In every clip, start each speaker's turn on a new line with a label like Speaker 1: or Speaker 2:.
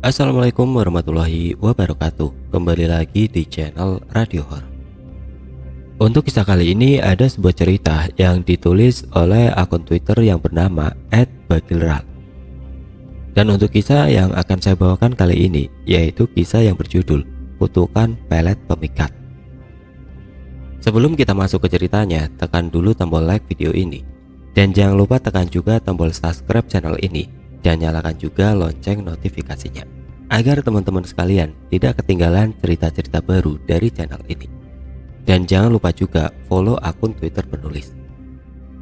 Speaker 1: Assalamualaikum warahmatullahi wabarakatuh. Kembali lagi di channel Radio Horor. Untuk kisah kali ini ada sebuah cerita yang ditulis oleh akun Twitter yang bernama @bagilral. Dan untuk kisah yang akan saya bawakan kali ini yaitu kisah yang berjudul Kutukan Pelet Pemikat. Sebelum kita masuk ke ceritanya, tekan dulu tombol like video ini. Dan jangan lupa tekan juga tombol subscribe channel ini dan nyalakan juga lonceng notifikasinya agar teman-teman sekalian tidak ketinggalan cerita-cerita baru dari channel ini. Dan jangan lupa juga follow akun Twitter penulis.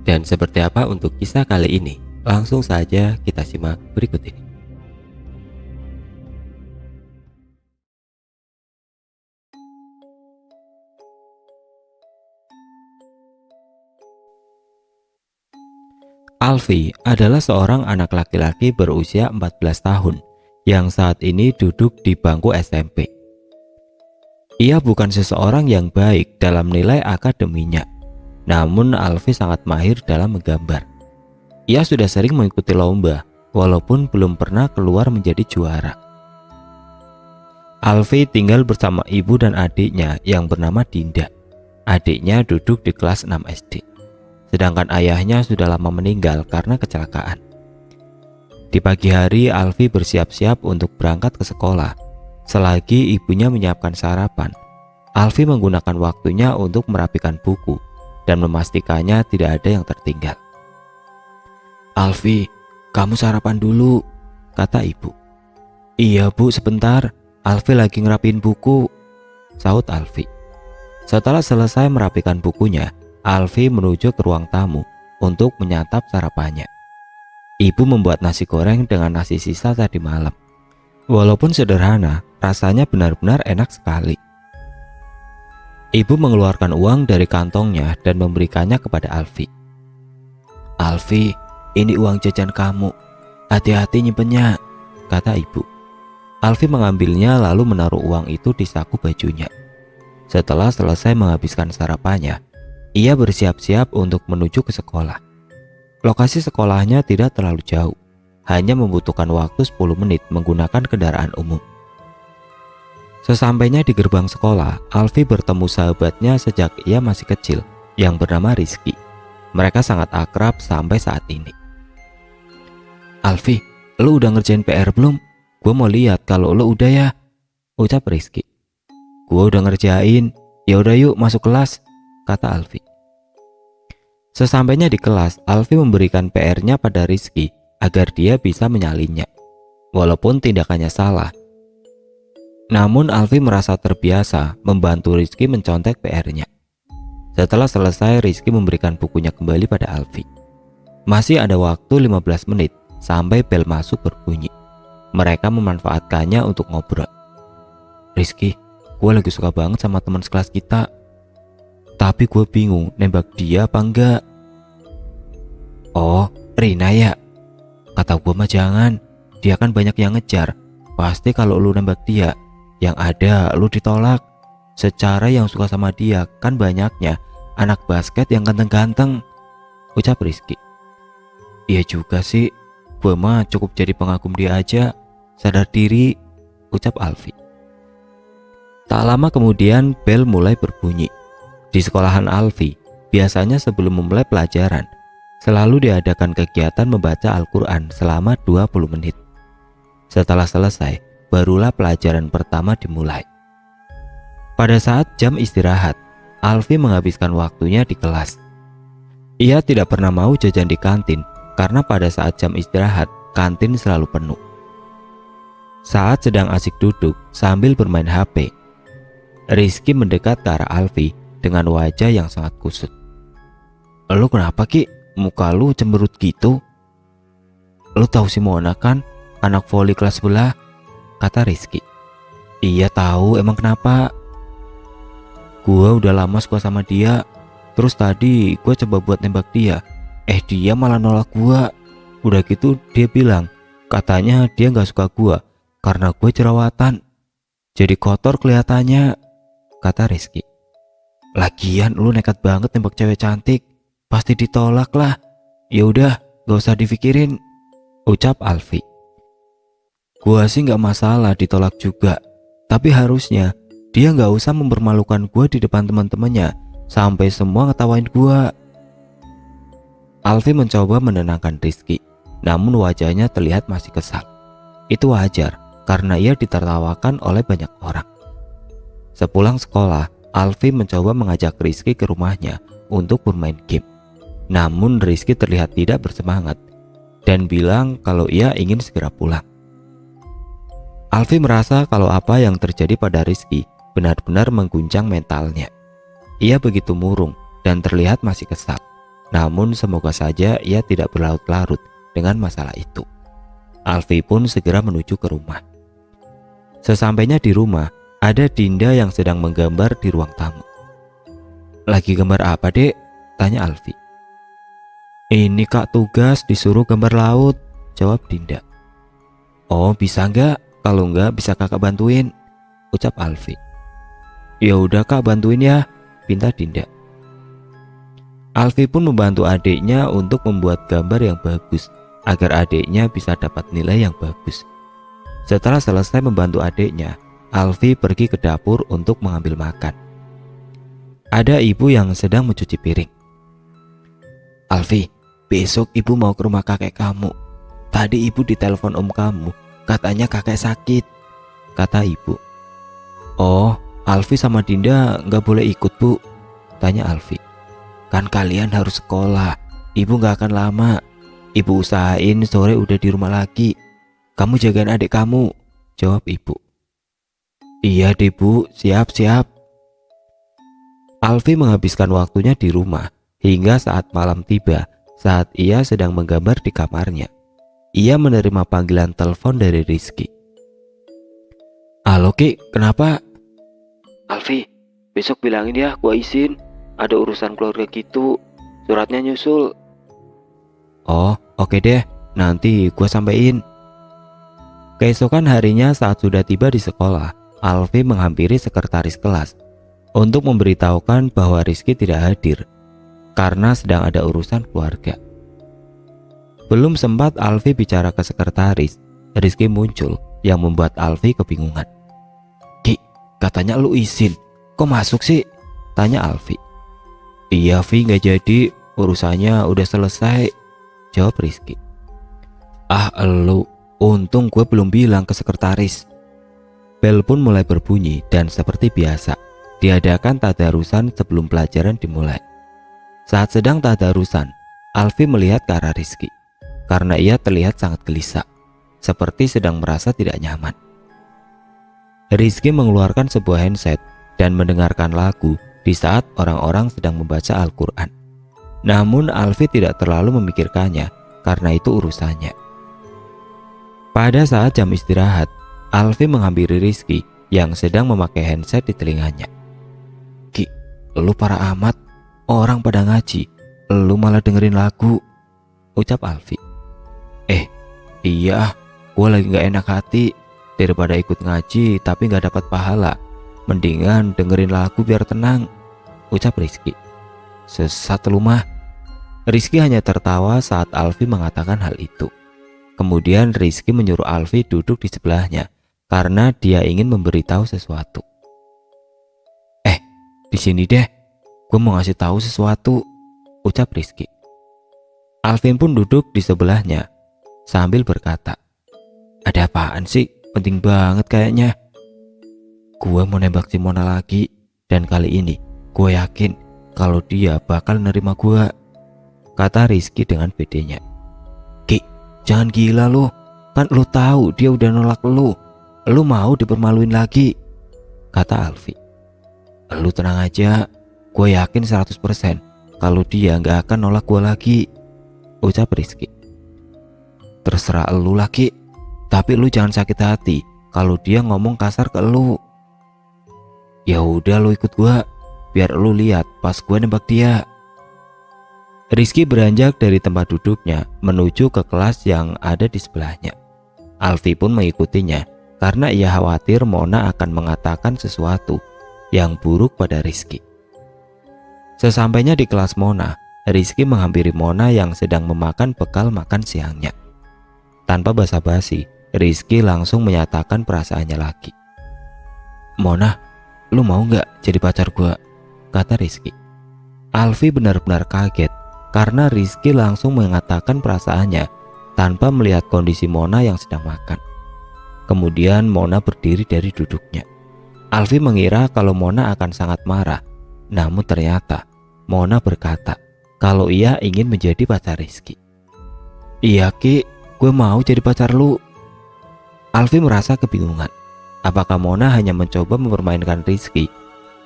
Speaker 1: Dan seperti apa untuk kisah kali ini? Langsung saja kita simak berikut ini. Alfi adalah seorang anak laki-laki berusia 14 tahun yang saat ini duduk di bangku SMP. Ia bukan seseorang yang baik dalam nilai akademinya, namun Alfi sangat mahir dalam menggambar. Ia sudah sering mengikuti lomba, walaupun belum pernah keluar menjadi juara. Alfi tinggal bersama ibu dan adiknya yang bernama Dinda. Adiknya duduk di kelas 6 SD. Sedangkan ayahnya sudah lama meninggal karena kecelakaan. Di pagi hari Alfi bersiap-siap untuk berangkat ke sekolah. Selagi ibunya menyiapkan sarapan, Alfi menggunakan waktunya untuk merapikan buku dan memastikannya tidak ada yang tertinggal. "Alfi, kamu sarapan dulu," kata ibu. "Iya bu, sebentar, Alfi lagi ngerapin buku," sahut Alfi. Setelah selesai merapikan bukunya, Alfi menuju ke ruang tamu untuk menyantap sarapannya. Ibu membuat nasi goreng dengan nasi sisa tadi malam. Walaupun sederhana, rasanya benar-benar enak sekali. Ibu mengeluarkan uang dari kantongnya dan memberikannya kepada Alfi. "Alfi, ini uang jajan kamu. Hati-hati nyimpennya," kata ibu. Alfi mengambilnya lalu menaruh uang itu di saku bajunya. Setelah selesai menghabiskan sarapannya, ia bersiap-siap untuk menuju ke sekolah. Lokasi sekolahnya tidak terlalu jauh, hanya membutuhkan waktu 10 menit menggunakan kendaraan umum. Sesampainya di gerbang sekolah, Alfi bertemu sahabatnya sejak ia masih kecil yang bernama Rizky. Mereka sangat akrab sampai saat ini. "Alfi, lu udah ngerjain PR belum? Gue mau lihat kalau lu udah ya," ucap Rizky. "Gue udah ngerjain. Ya udah yuk masuk kelas," kata Alfi. Sesampainya di kelas, Alfi memberikan PR-nya pada Rizky agar dia bisa menyalinnya. Walaupun tindakannya salah, namun Alfi merasa terbiasa membantu Rizky mencontek PR-nya. Setelah selesai, Rizky memberikan bukunya kembali pada Alfi. Masih ada waktu 15 menit sampai bel masuk berbunyi. Mereka memanfaatkannya untuk ngobrol. "Rizky, gue lagi suka banget sama teman sekelas kita. Tapi gue bingung nembak dia apa enggak." "Oh, Rina ya? Kata gue mah jangan. Dia kan banyak yang ngejar. Pasti kalau lu nembak dia, yang ada lu ditolak. Secara yang suka sama dia kan banyaknya anak basket yang ganteng-ganteng," ucap Rizky. "Iya juga sih. Gue mah cukup jadi pengagum dia aja. Sadar diri," ucap Alfi. Tak lama kemudian bel mulai berbunyi. Di sekolahan Alfi, biasanya sebelum memulai pelajaran, selalu diadakan kegiatan membaca Al-Quran selama 20 menit. Setelah selesai, barulah pelajaran pertama dimulai. Pada saat jam istirahat, Alfi menghabiskan waktunya di kelas. Ia tidak pernah mau jajan di kantin karena pada saat jam istirahat, kantin selalu penuh. Saat sedang asik duduk sambil bermain HP, Rizky mendekat ke arah Alfi dengan wajah yang sangat kusut. "Lu kenapa Ki? Muka lu cemberut gitu? Lu tahu si Mona kan? Anak voli kelas sebelah," kata Rizky. "Iya tahu, emang kenapa?" "Gua udah lama suka sama dia. Terus tadi gua coba buat nembak dia. Dia malah nolak gua. Udah gitu dia bilang katanya dia gak suka gua karena gue jerawatan. Jadi kotor kelihatannya," kata Rizky. "Lagian lu nekat banget nembak cewek cantik. Pasti ditolak lah. Ya udah, gak usah dipikirin," ucap Alfi. Gua sih nggak masalah ditolak juga, tapi harusnya dia nggak usah mempermalukan gua di depan teman-temannya sampai semua ngetawain gua. Alfi mencoba menenangkan Rizky, namun wajahnya terlihat masih kesal. Itu wajar karena ia ditertawakan oleh banyak orang. Sepulang sekolah, Alfi mencoba mengajak Rizky ke rumahnya untuk bermain game. Namun Rizky terlihat tidak bersemangat dan bilang kalau ia ingin segera pulang. Alfi merasa kalau apa yang terjadi pada Rizky benar-benar mengguncang mentalnya. Ia begitu murung dan terlihat masih kesal. Namun semoga saja ia tidak berlarut-larut dengan masalah itu. Alfi pun segera menuju ke rumah. Sesampainya di rumah, ada Dinda yang sedang menggambar di ruang tamu. "Lagi gambar apa, Dek?" tanya Alfi. "Ini Kak tugas disuruh gambar laut," jawab Dinda. "Oh, bisa nggak? Kalau nggak bisa Kakak bantuin," ucap Alfi. "Ya udah Kak, bantuin ya," pinta Dinda. Alfi pun membantu adiknya untuk membuat gambar yang bagus agar adiknya bisa dapat nilai yang bagus. Setelah selesai membantu adiknya, Alfi pergi ke dapur untuk mengambil makan. Ada ibu yang sedang mencuci piring. "Alfi, besok ibu mau ke rumah kakek kamu. Tadi ibu ditelepon om kamu, katanya kakek sakit," kata ibu. "Oh, Alfi sama Dinda nggak boleh ikut, Bu?" tanya Alfi. "Kan kalian harus sekolah, ibu nggak akan lama. Ibu usahain sore udah di rumah lagi. Kamu jagain adik kamu," jawab ibu. "Iya deh Bu, siap-siap." Alfi menghabiskan waktunya di rumah hingga saat malam tiba. Saat ia sedang menggambar di kamarnya, ia menerima panggilan telepon dari Rizky. "Halo Ki, kenapa?" "Alfi, besok bilangin ya gua izin. Ada urusan keluarga gitu, suratnya nyusul." "Oh, oke deh, nanti gua sampein." Keesokan harinya saat sudah tiba di sekolah, Alfi menghampiri sekretaris kelas untuk memberitahukan bahwa Rizky tidak hadir karena sedang ada urusan keluarga. Belum sempat Alfi bicara ke sekretaris, Rizky muncul yang membuat Alfi kebingungan. "Ki, katanya lu izin, kok masuk sih?" tanya Alfi. "Iya Vi, nggak jadi, urusannya udah selesai," jawab Rizky. "Ah elu, untung gue belum bilang ke sekretaris." Bel pun mulai berbunyi dan seperti biasa diadakan tadarusan sebelum pelajaran dimulai. Saat sedang tadarusan, Alfi melihat ke arah Rizky karena ia terlihat sangat gelisah, seperti sedang merasa tidak nyaman. Rizky mengeluarkan sebuah handset dan mendengarkan lagu di saat orang-orang sedang membaca Al-Quran. Namun Alfi tidak terlalu memikirkannya karena itu urusannya. Pada saat jam istirahat, Alfi menghampiri Rizky yang sedang memakai handset di telinganya. "Ki, lu parah amat, orang pada ngaji, lu malah dengerin lagu," ucap Alfi. Iya, gue lagi gak enak hati. Daripada ikut ngaji tapi gak dapat pahala, mendingan dengerin lagu biar tenang," ucap Rizky. "Sesat lu mah." Rizky hanya tertawa saat Alfi mengatakan hal itu. Kemudian Rizky menyuruh Alfi duduk di sebelahnya karena dia ingin memberitahu sesuatu. "Di sini deh, gue mau ngasih tahu sesuatu," ucap Rizky. Alvin pun duduk di sebelahnya sambil berkata, "Ada apaan sih? Penting banget kayaknya." "Gue mau nembak si Mona lagi, dan kali ini gue yakin kalau dia bakal nerima gue," kata Rizky dengan pedenya. "Ki, jangan gila lu, kan lu tahu dia udah nolak lu mau dipermaluin lagi," kata Alfi. "Lu tenang aja, gue yakin 100% kalau dia gak akan nolak gue lagi," ucap Rizky. "Terserah lu lagi, tapi lu jangan sakit hati kalau dia ngomong kasar ke lu." "Ya udah lu ikut gue, biar lu lihat pas gue nembak dia." Rizky beranjak dari tempat duduknya menuju ke kelas yang ada di sebelahnya. Alfi pun mengikutinya karena ia khawatir Mona akan mengatakan sesuatu yang buruk pada Rizky. Sesampainya di kelas Mona, Rizky menghampiri Mona yang sedang memakan bekal makan siangnya. Tanpa basa-basi, Rizky langsung menyatakan perasaannya lagi. "Mona, lu mau nggak jadi pacar gua?" kata Rizky. Alfi benar-benar kaget karena Rizky langsung mengatakan perasaannya tanpa melihat kondisi Mona yang sedang makan. Kemudian Mona berdiri dari duduknya. Alfi mengira kalau Mona akan sangat marah, namun ternyata Mona berkata kalau ia ingin menjadi pacar Rizky. "Iya Ki, gue mau jadi pacar lu." Alfi merasa kebingungan. Apakah Mona hanya mencoba mempermainkan Rizky?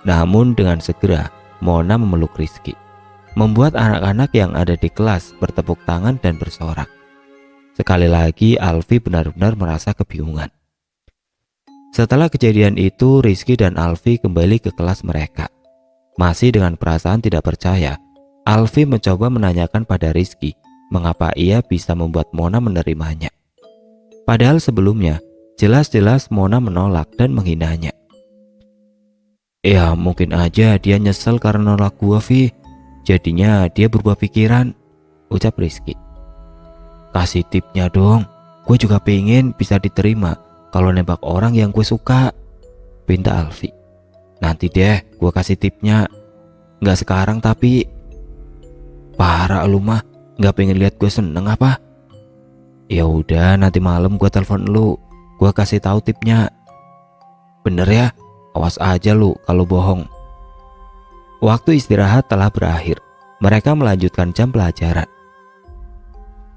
Speaker 1: Namun dengan segera Mona memeluk Rizky, membuat anak-anak yang ada di kelas bertepuk tangan dan bersorak. Sekali lagi Alfi benar-benar merasa kebingungan. Setelah kejadian itu, Rizky dan Alfi kembali ke kelas mereka. Masih dengan perasaan tidak percaya, Alfi mencoba menanyakan pada Rizky mengapa ia bisa membuat Mona menerimanya. Padahal sebelumnya jelas-jelas Mona menolak dan menghinanya. "Ya mungkin aja dia nyesel karena nolak gua, Vi. Jadinya dia berubah pikiran," ucap Rizky. "Kasih tipnya dong, gue juga pengen bisa diterima kalau nembak orang yang gue suka," pinta Alfi. "Nanti deh gue kasih tipnya, nggak sekarang tapi." "Parah lu mah, nggak pengen lihat gue seneng apa?" "Ya udah nanti malam gue telepon lu, gue kasih tahu tipnya." "Bener ya, awas aja lu kalau bohong." Waktu istirahat telah berakhir. Mereka melanjutkan jam pelajaran.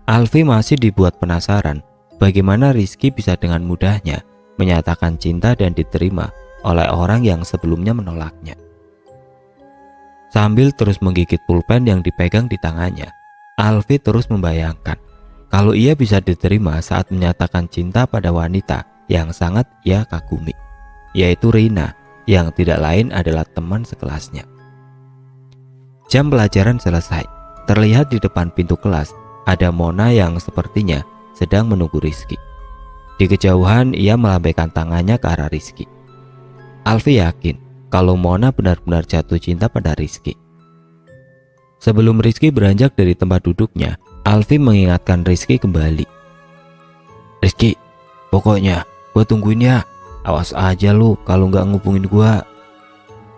Speaker 1: Alfi masih dibuat penasaran bagaimana Rizky bisa dengan mudahnya menyatakan cinta dan diterima oleh orang yang sebelumnya menolaknya. Sambil terus menggigit pulpen yang dipegang di tangannya, Alfi terus membayangkan kalau ia bisa diterima saat menyatakan cinta pada wanita yang sangat ia kagumi, yaitu Rina, yang tidak lain adalah teman sekelasnya. Jam pelajaran selesai. Terlihat di depan pintu kelas ada Mona yang sepertinya sedang menunggu Rizky. Di kejauhan ia melambaikan tangannya ke arah Rizky. Alfi yakin kalau Mona benar-benar jatuh cinta pada Rizky. Sebelum Rizky beranjak dari tempat duduknya, Alfi mengingatkan Rizky kembali. "Rizky, pokoknya gue tungguin ya. Awas aja lu kalau nggak ngubungin gue."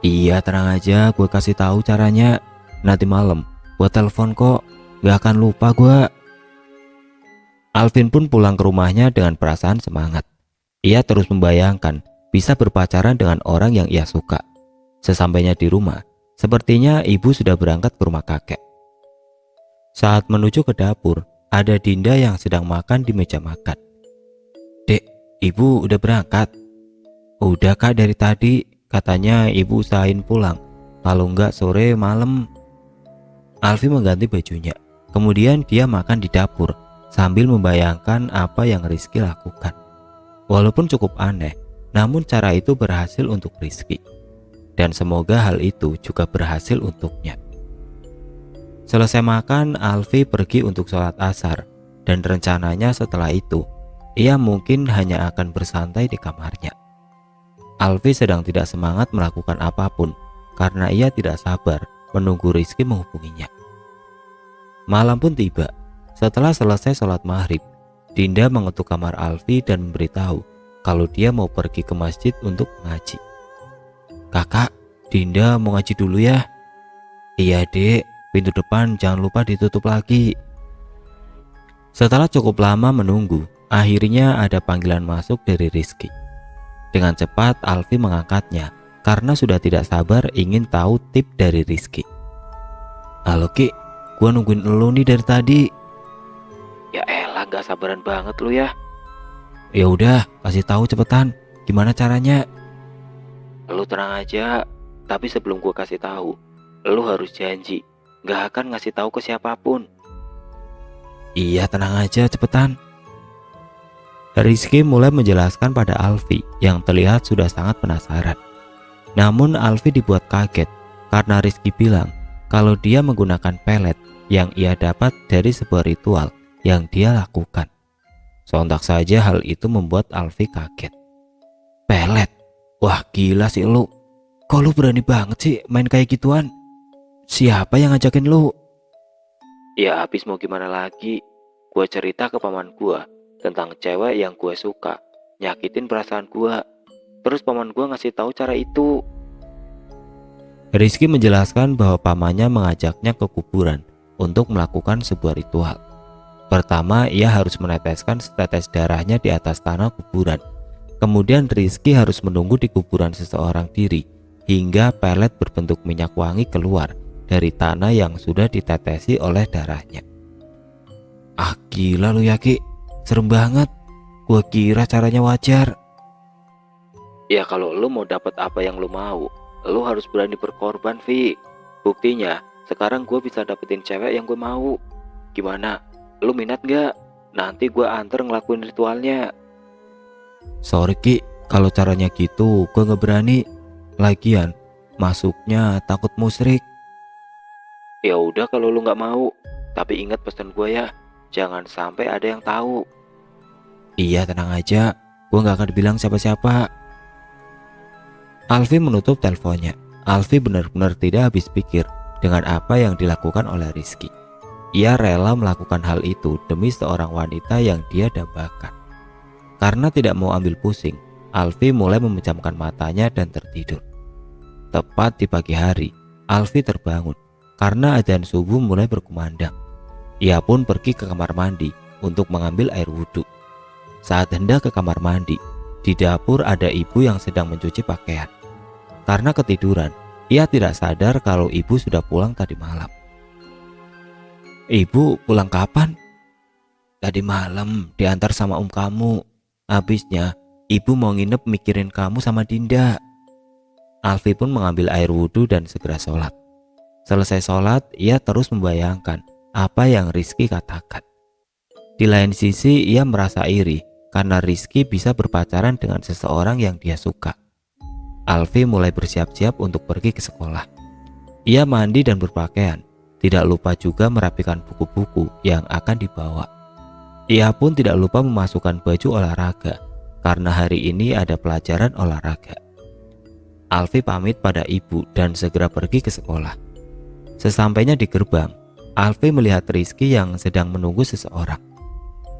Speaker 1: "Iya tenang aja, gue kasih tahu caranya. Nanti malam gue telepon kok, gak akan lupa gue." Alvin pun pulang ke rumahnya dengan perasaan semangat. Ia terus membayangkan bisa berpacaran dengan orang yang ia suka. Sesampainya di rumah, sepertinya ibu sudah berangkat ke rumah kakek. Saat menuju ke dapur, ada Dinda yang sedang makan di meja makan. "Dek, ibu udah berangkat?" "Udah kak, dari tadi. Katanya ibu usahain pulang, kalau enggak sore malam." Alfi mengganti bajunya, kemudian dia makan di dapur sambil membayangkan apa yang Rizky lakukan. Walaupun cukup aneh, namun cara itu berhasil untuk Rizky. Dan semoga hal itu juga berhasil untuknya. Selesai makan, Alfi pergi untuk sholat asar, dan rencananya setelah itu, ia mungkin hanya akan bersantai di kamarnya. Alfi sedang tidak semangat melakukan apapun, karena ia tidak sabar menunggu Rizky menghubunginya. Malam pun tiba. Setelah selesai sholat maghrib, Dinda mengetuk kamar Alfi dan memberitahu kalau dia mau pergi ke masjid untuk mengaji. "Kakak, Dinda mau ngaji dulu ya." "Iya dek, pintu depan jangan lupa ditutup lagi." Setelah cukup lama menunggu, akhirnya ada panggilan masuk dari Rizky. Dengan cepat Alfi mengangkatnya karena sudah tidak sabar ingin tahu tip dari Rizky. "Halo Ki, gua nungguin elu nih dari tadi." "Ya elah, gak sabaran banget lu ya." "Ya udah, kasih tahu cepetan, gimana caranya?" "Lu tenang aja, tapi sebelum gua kasih tahu, lu harus janji gak akan ngasih tahu ke siapapun." "Iya tenang aja, cepetan." Rizky mulai menjelaskan pada Alfi yang terlihat sudah sangat penasaran. Namun Alfi dibuat kaget karena Rizky bilang kalau dia menggunakan pelet yang ia dapat dari sebuah ritual yang dia lakukan. Sontak saja hal itu membuat Alfi kaget. "Pelet? Wah gila sih lu. Kok lu berani banget sih main kayak gituan? Siapa yang ngajakin lu?" "Ya habis mau gimana lagi. Gua cerita ke paman gua tentang cewek yang gue suka, nyakitin perasaan gue. Terus paman gue ngasih tahu cara itu. Rizky menjelaskan bahwa pamannya mengajaknya ke kuburan untuk melakukan sebuah ritual. Pertama, ia harus meneteskan setetes darahnya di atas tanah kuburan. Kemudian Rizky harus menunggu di kuburan seseorang diri hingga pelet berbentuk minyak wangi keluar dari tanah yang sudah ditetesi oleh darahnya. Ah gila lu ya Ki, serem banget. Gua kira caranya wajar. Ya kalau lu mau dapat apa yang lu mau, lu harus berani berkorban, Vi. Buktinya, sekarang gue bisa dapetin cewek yang gue mau. Gimana? Lu minat gak? Nanti gue anter ngelakuin ritualnya. Sorry Ki, kalau caranya gitu gue gak berani. Lagian, masuknya takut musyrik. Ya udah kalau lu gak mau, tapi ingat pesan gue ya, jangan sampai ada yang tahu. Iya tenang aja, gue gak akan bilang siapa-siapa. Alfi menutup teleponnya. Alfi benar-benar tidak habis pikir dengan apa yang dilakukan oleh Rizky. Ia rela melakukan hal itu demi seorang wanita yang dia dambakan. Karena tidak mau ambil pusing, Alfi mulai memejamkan matanya dan tertidur. Tepat di pagi hari, Alfi terbangun karena adzan subuh mulai berkumandang. Ia pun pergi ke kamar mandi untuk mengambil air wudhu. Saat hendak ke kamar mandi, di dapur ada ibu yang sedang mencuci pakaian. Karena ketiduran, ia tidak sadar kalau ibu sudah pulang tadi malam. Ibu pulang kapan? Tadi malam diantar sama kamu. Habisnya ibu mau nginep mikirin kamu sama Dinda. Alfi pun mengambil air wudhu dan segera sholat. Selesai sholat, ia terus membayangkan apa yang Rizky katakan. Di lain sisi, ia merasa iri karena Rizky bisa berpacaran dengan seseorang yang dia suka. Alfi mulai bersiap-siap untuk pergi ke sekolah. Ia mandi dan berpakaian, tidak lupa juga merapikan buku-buku yang akan dibawa. Ia pun tidak lupa memasukkan baju olahraga karena hari ini ada pelajaran olahraga. Alfi pamit pada ibu dan segera pergi ke sekolah. Sesampainya di gerbang, Alfi melihat Rizky yang sedang menunggu seseorang.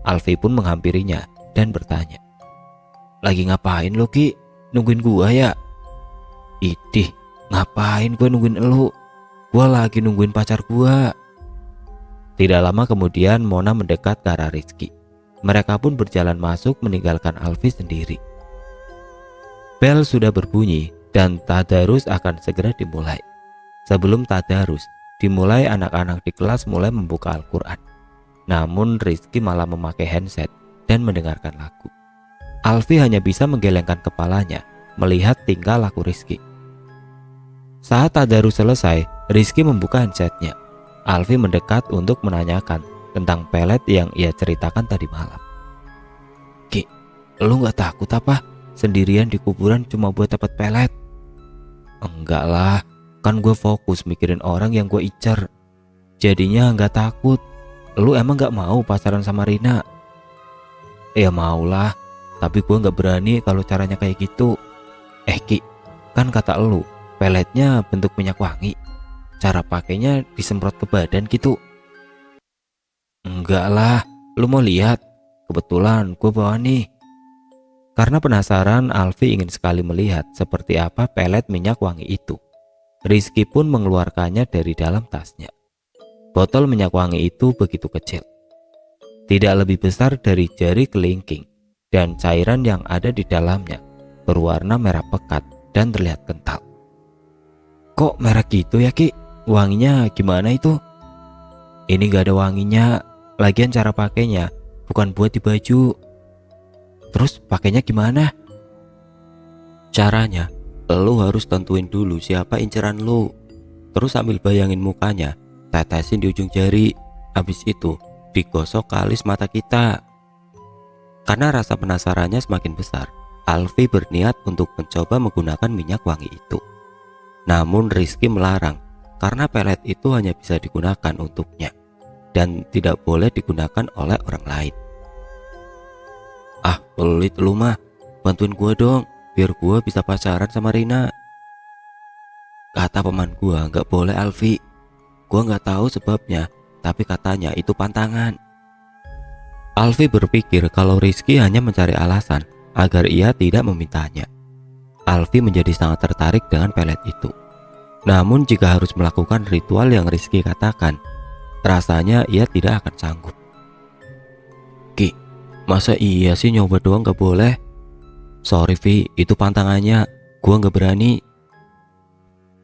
Speaker 1: Alfi pun menghampirinya dan bertanya, "Lagi ngapain lo Ki? Nungguin gua ya?" "Idih, ngapain gue nungguin elu? Gua lagi nungguin pacar gua." Tidak lama kemudian Mona mendekat ke arah Rizky. Mereka pun berjalan masuk meninggalkan Alfi sendiri. Bel sudah berbunyi dan tadarus akan segera dimulai. Sebelum tadarus dimulai, anak-anak di kelas mulai membuka Al-Quran. Namun Rizky malah memakai handset dan mendengarkan lagu. Alfi hanya bisa menggelengkan kepalanya melihat tingkah laku Rizky. Saat tadarus selesai, Rizky membuka handsetnya. Alfi mendekat untuk menanyakan tentang pelet yang ia ceritakan tadi malam. "Ki, lu gak takut apa? Sendirian di kuburan cuma buat dapat pelet?" "Enggak lah, kan gue fokus mikirin orang yang gue incer. Jadinya gak takut. Lu emang gak mau pacaran sama Rina?" "Ya maulah, tapi gue gak berani kalau caranya kayak gitu." Ki, kan kata lu peletnya bentuk minyak wangi. Cara pakainya disemprot ke badan gitu." "Enggak lah, lu mau lihat? Kebetulan gue bawa nih." Karena penasaran, Alfi ingin sekali melihat seperti apa pelet minyak wangi itu. Rizky pun mengeluarkannya dari dalam tasnya. Botol minyak wangi itu begitu kecil, tidak lebih besar dari jari kelingking, dan cairan yang ada di dalamnya berwarna merah pekat dan terlihat kental. "Kok merah gitu ya Ki? Wanginya gimana itu?" "Ini gak ada wanginya, lagian cara pakainya bukan buat di baju." "Terus pakainya gimana?" "Caranya, lu harus tentuin dulu siapa inceran lu. Terus sambil bayangin mukanya, tetesin di ujung jari. Habis itu digosok ke alis mata kita." Karena rasa penasarannya semakin besar, Alfi berniat untuk mencoba menggunakan minyak wangi itu. Namun Rizky melarang karena pelet itu hanya bisa digunakan untuknya dan tidak boleh digunakan oleh orang lain. "Ah pelit lu mah, bantuin gua dong biar gua bisa pacaran sama Rina." "Kata paman gua nggak boleh Alfi. Gua nggak tahu sebabnya, tapi katanya itu pantangan." Alfi berpikir kalau Rizky hanya mencari alasan agar ia tidak memintanya. Alfi menjadi sangat tertarik dengan pelet itu. Namun jika harus melakukan ritual yang Rizky katakan, rasanya ia tidak akan sanggup. Ki, masa iya sih nyoba doang gak boleh? Sorry Vi, itu pantangannya, gua gak berani.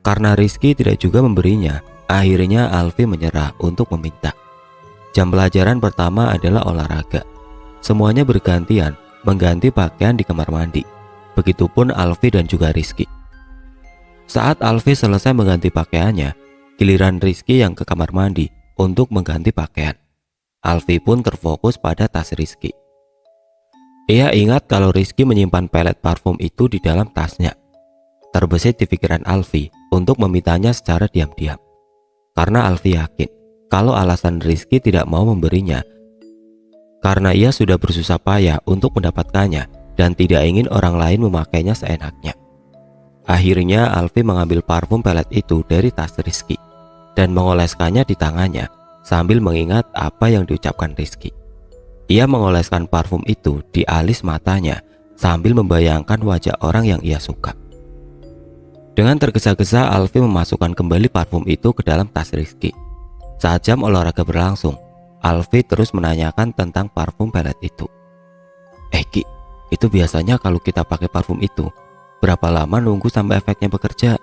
Speaker 1: Karena Rizky tidak juga memberinya, akhirnya Alfi menyerah untuk meminta. Jam pelajaran pertama adalah olahraga. Semuanya bergantian mengganti pakaian di kamar mandi. Begitupun Alfi dan juga Rizky. Saat Alfi selesai mengganti pakaiannya, giliran Rizky yang ke kamar mandi untuk mengganti pakaian. Alfi pun terfokus pada tas Rizky. Ia ingat kalau Rizky menyimpan pelet parfum itu di dalam tasnya. Terbesit di pikiran Alfi untuk memintanya secara diam-diam. Karena Alfi yakin kalau alasan Rizky tidak mau memberinya karena ia sudah bersusah payah untuk mendapatkannya dan tidak ingin orang lain memakainya seenaknya. Akhirnya Alfi mengambil parfum pelet itu dari tas Rizky dan mengoleskannya di tangannya sambil mengingat apa yang diucapkan Rizky. Ia mengoleskan parfum itu di alis matanya sambil membayangkan wajah orang yang ia suka. Dengan tergesa-gesa Alfi memasukkan kembali parfum itu ke dalam tas Rizky. Saat jam olahraga berlangsung, Alfi terus menanyakan tentang parfum pelet itu. Ki, itu biasanya kalau kita pakai parfum itu, berapa lama nunggu sampai efeknya bekerja?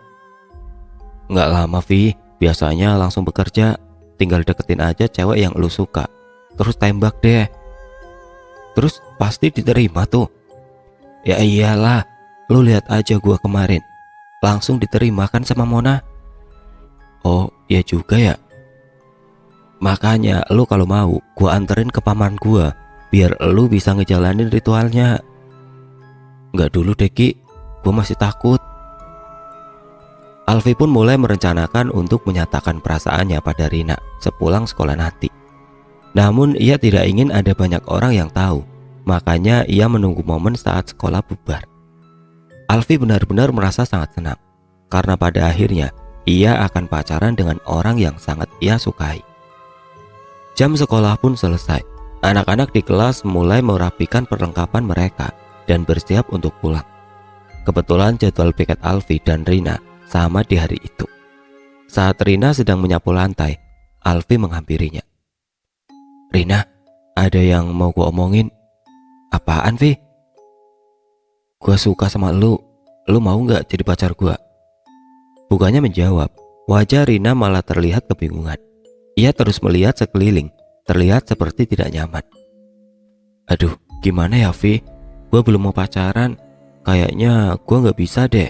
Speaker 1: Nggak lama Vi, biasanya langsung bekerja. Tinggal deketin aja cewek yang lu suka, terus tembak deh. Terus pasti diterima tuh. Ya iyalah, lu lihat aja gua kemarin. Langsung diterima kan sama Mona. Oh ya juga ya. Makanya lu kalau mau gua anterin ke paman gua biar lu bisa ngejalanin ritualnya. Nggak dulu deh Ki, gua masih takut. Alfi pun mulai merencanakan untuk menyatakan perasaannya pada Rina sepulang sekolah nanti. Namun ia tidak ingin ada banyak orang yang tahu. Makanya ia menunggu momen saat sekolah bubar. Alfi benar-benar merasa sangat senang karena pada akhirnya ia akan pacaran dengan orang yang sangat ia sukai. Jam sekolah pun selesai. Anak-anak di kelas mulai merapikan perlengkapan mereka dan bersiap untuk pulang. Kebetulan jadwal piket Alfi dan Rina sama di hari itu. Saat Rina sedang menyapu lantai, Alfi menghampirinya. Rina, ada yang mau gua omongin. Apaan Vi? Gua suka sama lu mau gak jadi pacar gua? Bukannya menjawab, wajah Rina malah terlihat kebingungan. Ia terus melihat sekeliling, terlihat seperti tidak nyaman. Aduh, gimana ya Vi? Gua belum mau pacaran, kayaknya gua gak bisa deh.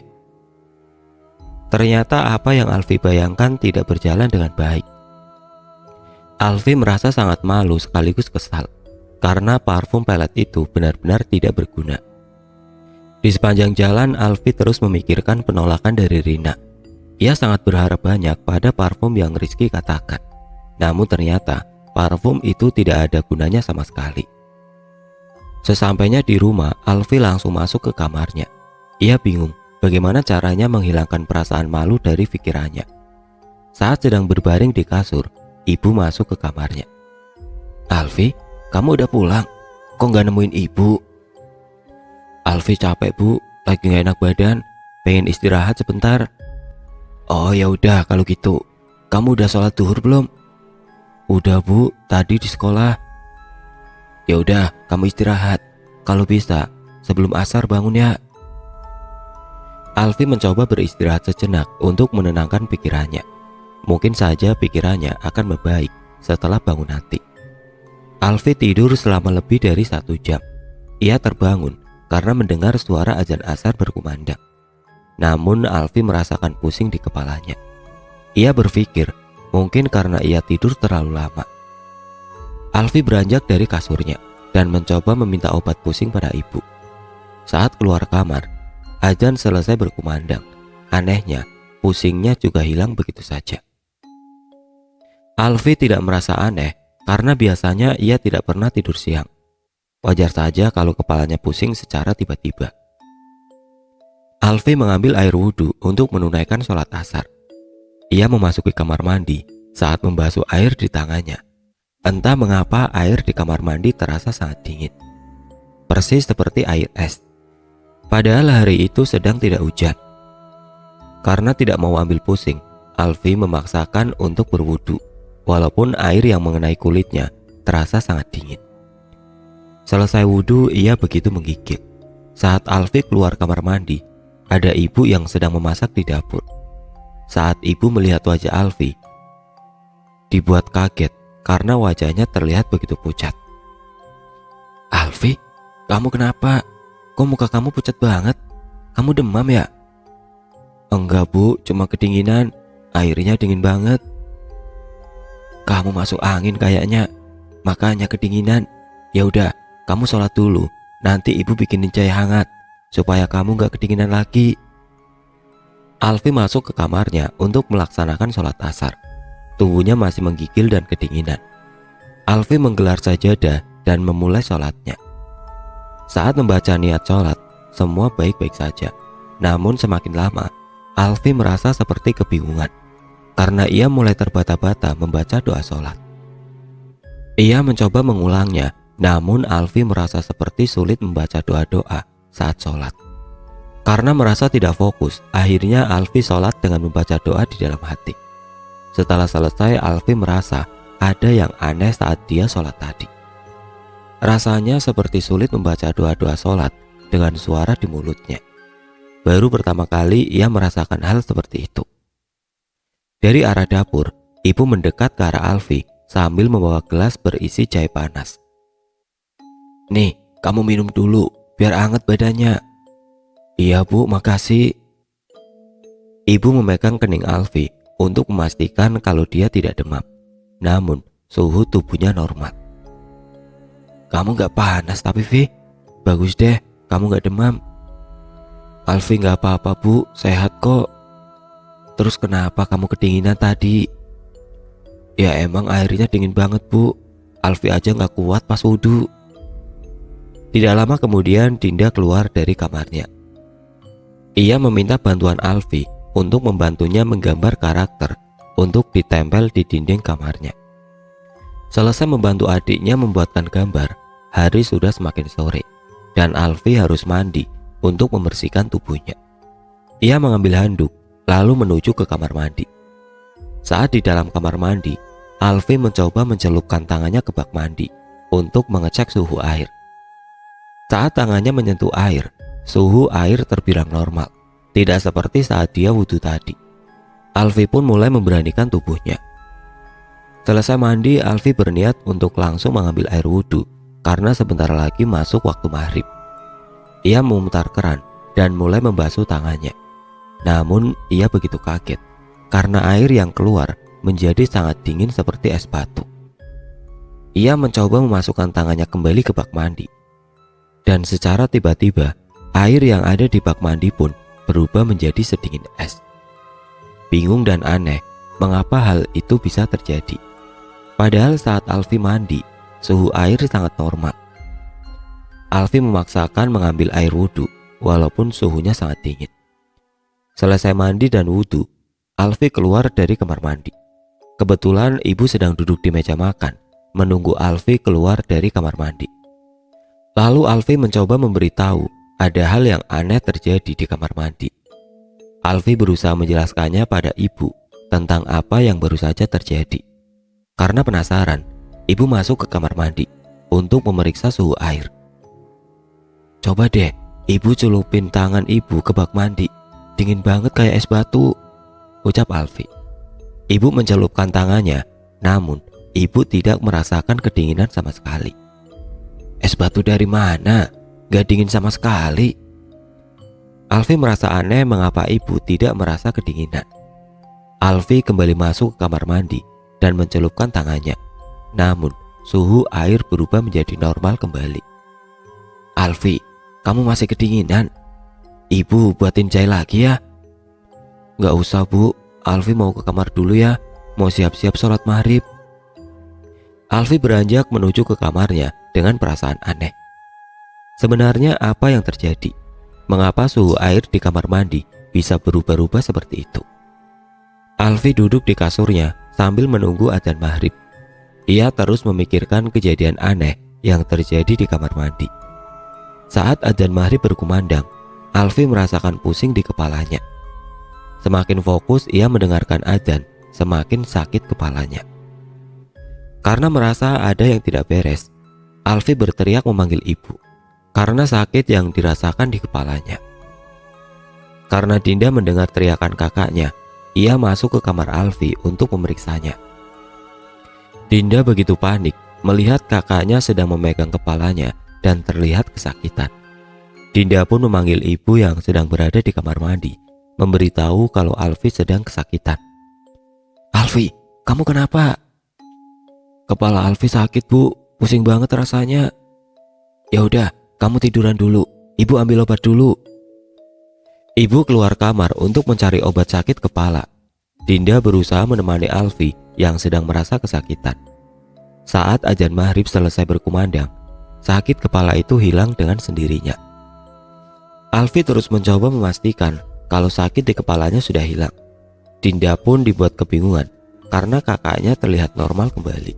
Speaker 1: Ternyata apa yang Alfi bayangkan tidak berjalan dengan baik. Alfi merasa sangat malu sekaligus kesal, karena parfum pelet itu benar-benar tidak berguna. Di sepanjang jalan Alfi terus memikirkan penolakan dari Rina. Ia sangat berharap banyak pada parfum yang Rizky katakan. Namun ternyata parfum itu tidak ada gunanya sama sekali. Sesampainya di rumah, Alfi langsung masuk ke kamarnya. Ia bingung bagaimana caranya menghilangkan perasaan malu dari pikirannya. Saat sedang berbaring di kasur, ibu masuk ke kamarnya. Alfi, kamu udah pulang? Kok gak nemuin ibu? Alfi capek bu, lagi gak enak badan, pengen istirahat sebentar. Oh ya udah kalau gitu, kamu udah sholat zuhur belum? Udah bu, tadi di sekolah. Ya udah, kamu istirahat. Kalau bisa, sebelum asar bangun ya. Alfi mencoba beristirahat sejenak untuk menenangkan pikirannya. Mungkin saja pikirannya akan membaik setelah bangun nanti. Alfi tidur selama lebih dari 1 jam. Ia terbangun karena mendengar suara azan asar berkumandang. Namun Alfi merasakan pusing di kepalanya. Ia berpikir mungkin karena ia tidur terlalu lama. Alfi beranjak dari kasurnya dan mencoba meminta obat pusing pada ibu. Saat keluar kamar, azan selesai berkumandang. Anehnya, pusingnya juga hilang begitu saja. Alfi tidak merasa aneh karena biasanya ia tidak pernah tidur siang. Wajar saja kalau kepalanya pusing secara tiba-tiba. Alfi mengambil air wudhu untuk menunaikan sholat asar. Ia memasuki kamar mandi saat membasuh air di tangannya. Entah mengapa air di kamar mandi terasa sangat dingin, persis seperti air es. Padahal hari itu sedang tidak hujan. Karena tidak mau ambil pusing, Alfi memaksakan untuk berwudu, walaupun air yang mengenai kulitnya terasa sangat dingin. Selesai wudhu, ia begitu menggigil. Saat Alfi keluar kamar mandi, ada ibu yang sedang memasak di dapur. Saat ibu melihat wajah Alfi, dibuat kaget karena wajahnya terlihat begitu pucat. "Alfi, kamu kenapa? Kok muka kamu pucat banget? Kamu demam ya?" "Enggak bu, cuma kedinginan. Airnya dingin banget." "Kamu masuk angin kayaknya, makanya kedinginan. Ya udah, kamu sholat dulu. Nanti ibu bikinin chai hangat supaya kamu gak kedinginan lagi." Alfi masuk ke kamarnya untuk melaksanakan sholat asar. Tubuhnya masih menggigil dan kedinginan. Alfi menggelar sajadah dan memulai sholatnya. Saat membaca niat sholat, semua baik-baik saja. Namun semakin lama, Alfi merasa seperti kebingungan karena ia mulai terbata-bata membaca doa sholat. Ia mencoba mengulangnya, namun Alfi merasa seperti sulit membaca doa-doa saat sholat. Karena merasa tidak fokus, akhirnya Alfi sholat dengan membaca doa di dalam hati. Setelah selesai, Alfi merasa ada yang aneh saat dia sholat tadi. Rasanya seperti sulit membaca doa-doa sholat dengan suara di mulutnya. Baru pertama kali ia merasakan hal seperti itu. Dari arah dapur, ibu mendekat ke arah Alfi sambil membawa gelas berisi chai panas. "Nih, kamu minum dulu biar hangat badannya." "Iya bu, makasih." Ibu memegang kening Alfi untuk memastikan kalau dia tidak demam. Namun suhu tubuhnya normal. "Kamu gak panas tapi Vi, bagus deh kamu gak demam." "Alfi gak apa-apa bu, sehat kok." "Terus kenapa kamu kedinginan tadi?" "Ya emang airnya dingin banget bu, Alfi aja gak kuat pas wudhu." Tidak lama kemudian Dinda keluar dari kamarnya. Ia meminta bantuan Alfi untuk membantunya menggambar karakter untuk ditempel di dinding kamarnya. Selesai membantu adiknya membuatkan gambar, hari sudah semakin sore dan Alfi harus mandi untuk membersihkan tubuhnya. Ia mengambil handuk lalu menuju ke kamar mandi. Saat di dalam kamar mandi, Alfi mencoba mencelupkan tangannya ke bak mandi untuk mengecek suhu air. Saat tangannya menyentuh air, suhu air terbilang normal, tidak seperti saat dia wudhu tadi. Alfi pun mulai memberanikan tubuhnya. Selesai mandi, Alfi berniat untuk langsung mengambil air wudhu karena sebentar lagi masuk waktu maghrib. Ia memutar keran dan mulai membasuh tangannya. Namun ia begitu kaget karena air yang keluar menjadi sangat dingin seperti es batu. Ia mencoba memasukkan tangannya kembali ke bak mandi. Dan secara tiba-tiba, air yang ada di bak mandi pun berubah menjadi sedingin es. Bingung dan aneh mengapa hal itu bisa terjadi. Padahal saat Alfi mandi, suhu air sangat normal. Alfi memaksakan mengambil air wudhu walaupun suhunya sangat dingin. Selesai mandi dan wudhu, Alfi keluar dari kamar mandi. Kebetulan ibu sedang duduk di meja makan, menunggu Alfi keluar dari kamar mandi. Lalu Alfi mencoba memberitahu ada hal yang aneh terjadi di kamar mandi. Alfi berusaha menjelaskannya pada ibu tentang apa yang baru saja terjadi. Karena penasaran, ibu masuk ke kamar mandi untuk memeriksa suhu air. "Coba deh, ibu celupin tangan ibu ke bak mandi. Dingin banget kayak es batu," ucap Alfi. Ibu mencelupkan tangannya, namun ibu tidak merasakan kedinginan sama sekali. "Es batu dari mana? Gak dingin sama sekali." Alfi merasa aneh mengapa ibu tidak merasa kedinginan. Alfi kembali masuk ke kamar mandi dan mencelupkan tangannya. Namun suhu air berubah menjadi normal kembali. "Alfi, kamu masih kedinginan? Ibu buatin chai lagi ya?" "Gak usah bu, Alfi mau ke kamar dulu ya, mau siap-siap sholat maghrib." Alfi beranjak menuju ke kamarnya dengan perasaan aneh. Sebenarnya apa yang terjadi? Mengapa suhu air di kamar mandi bisa berubah-ubah seperti itu? Alfi duduk di kasurnya sambil menunggu adzan maghrib. Ia terus memikirkan kejadian aneh yang terjadi di kamar mandi. Saat adzan maghrib berkumandang, Alfi merasakan pusing di kepalanya. Semakin fokus ia mendengarkan adzan, semakin sakit kepalanya. Karena merasa ada yang tidak beres, Alfi berteriak memanggil ibu karena sakit yang dirasakan di kepalanya. Karena Dinda mendengar teriakan kakaknya, ia masuk ke kamar Alfi untuk memeriksanya. Dinda begitu panik melihat kakaknya sedang memegang kepalanya dan terlihat kesakitan. Dinda pun memanggil ibu yang sedang berada di kamar mandi, memberitahu kalau Alfi sedang kesakitan. "Alfi, kamu kenapa?" "Kepala Alfi sakit, Bu. Pusing banget rasanya." "Ya udah, kamu tiduran dulu. Ibu ambil obat dulu." Ibu keluar kamar untuk mencari obat sakit kepala. Dinda berusaha menemani Alfi yang sedang merasa kesakitan. Saat adzan maghrib selesai berkumandang, sakit kepala itu hilang dengan sendirinya. Alfi terus mencoba memastikan kalau sakit di kepalanya sudah hilang. Dinda pun dibuat kebingungan karena kakaknya terlihat normal kembali.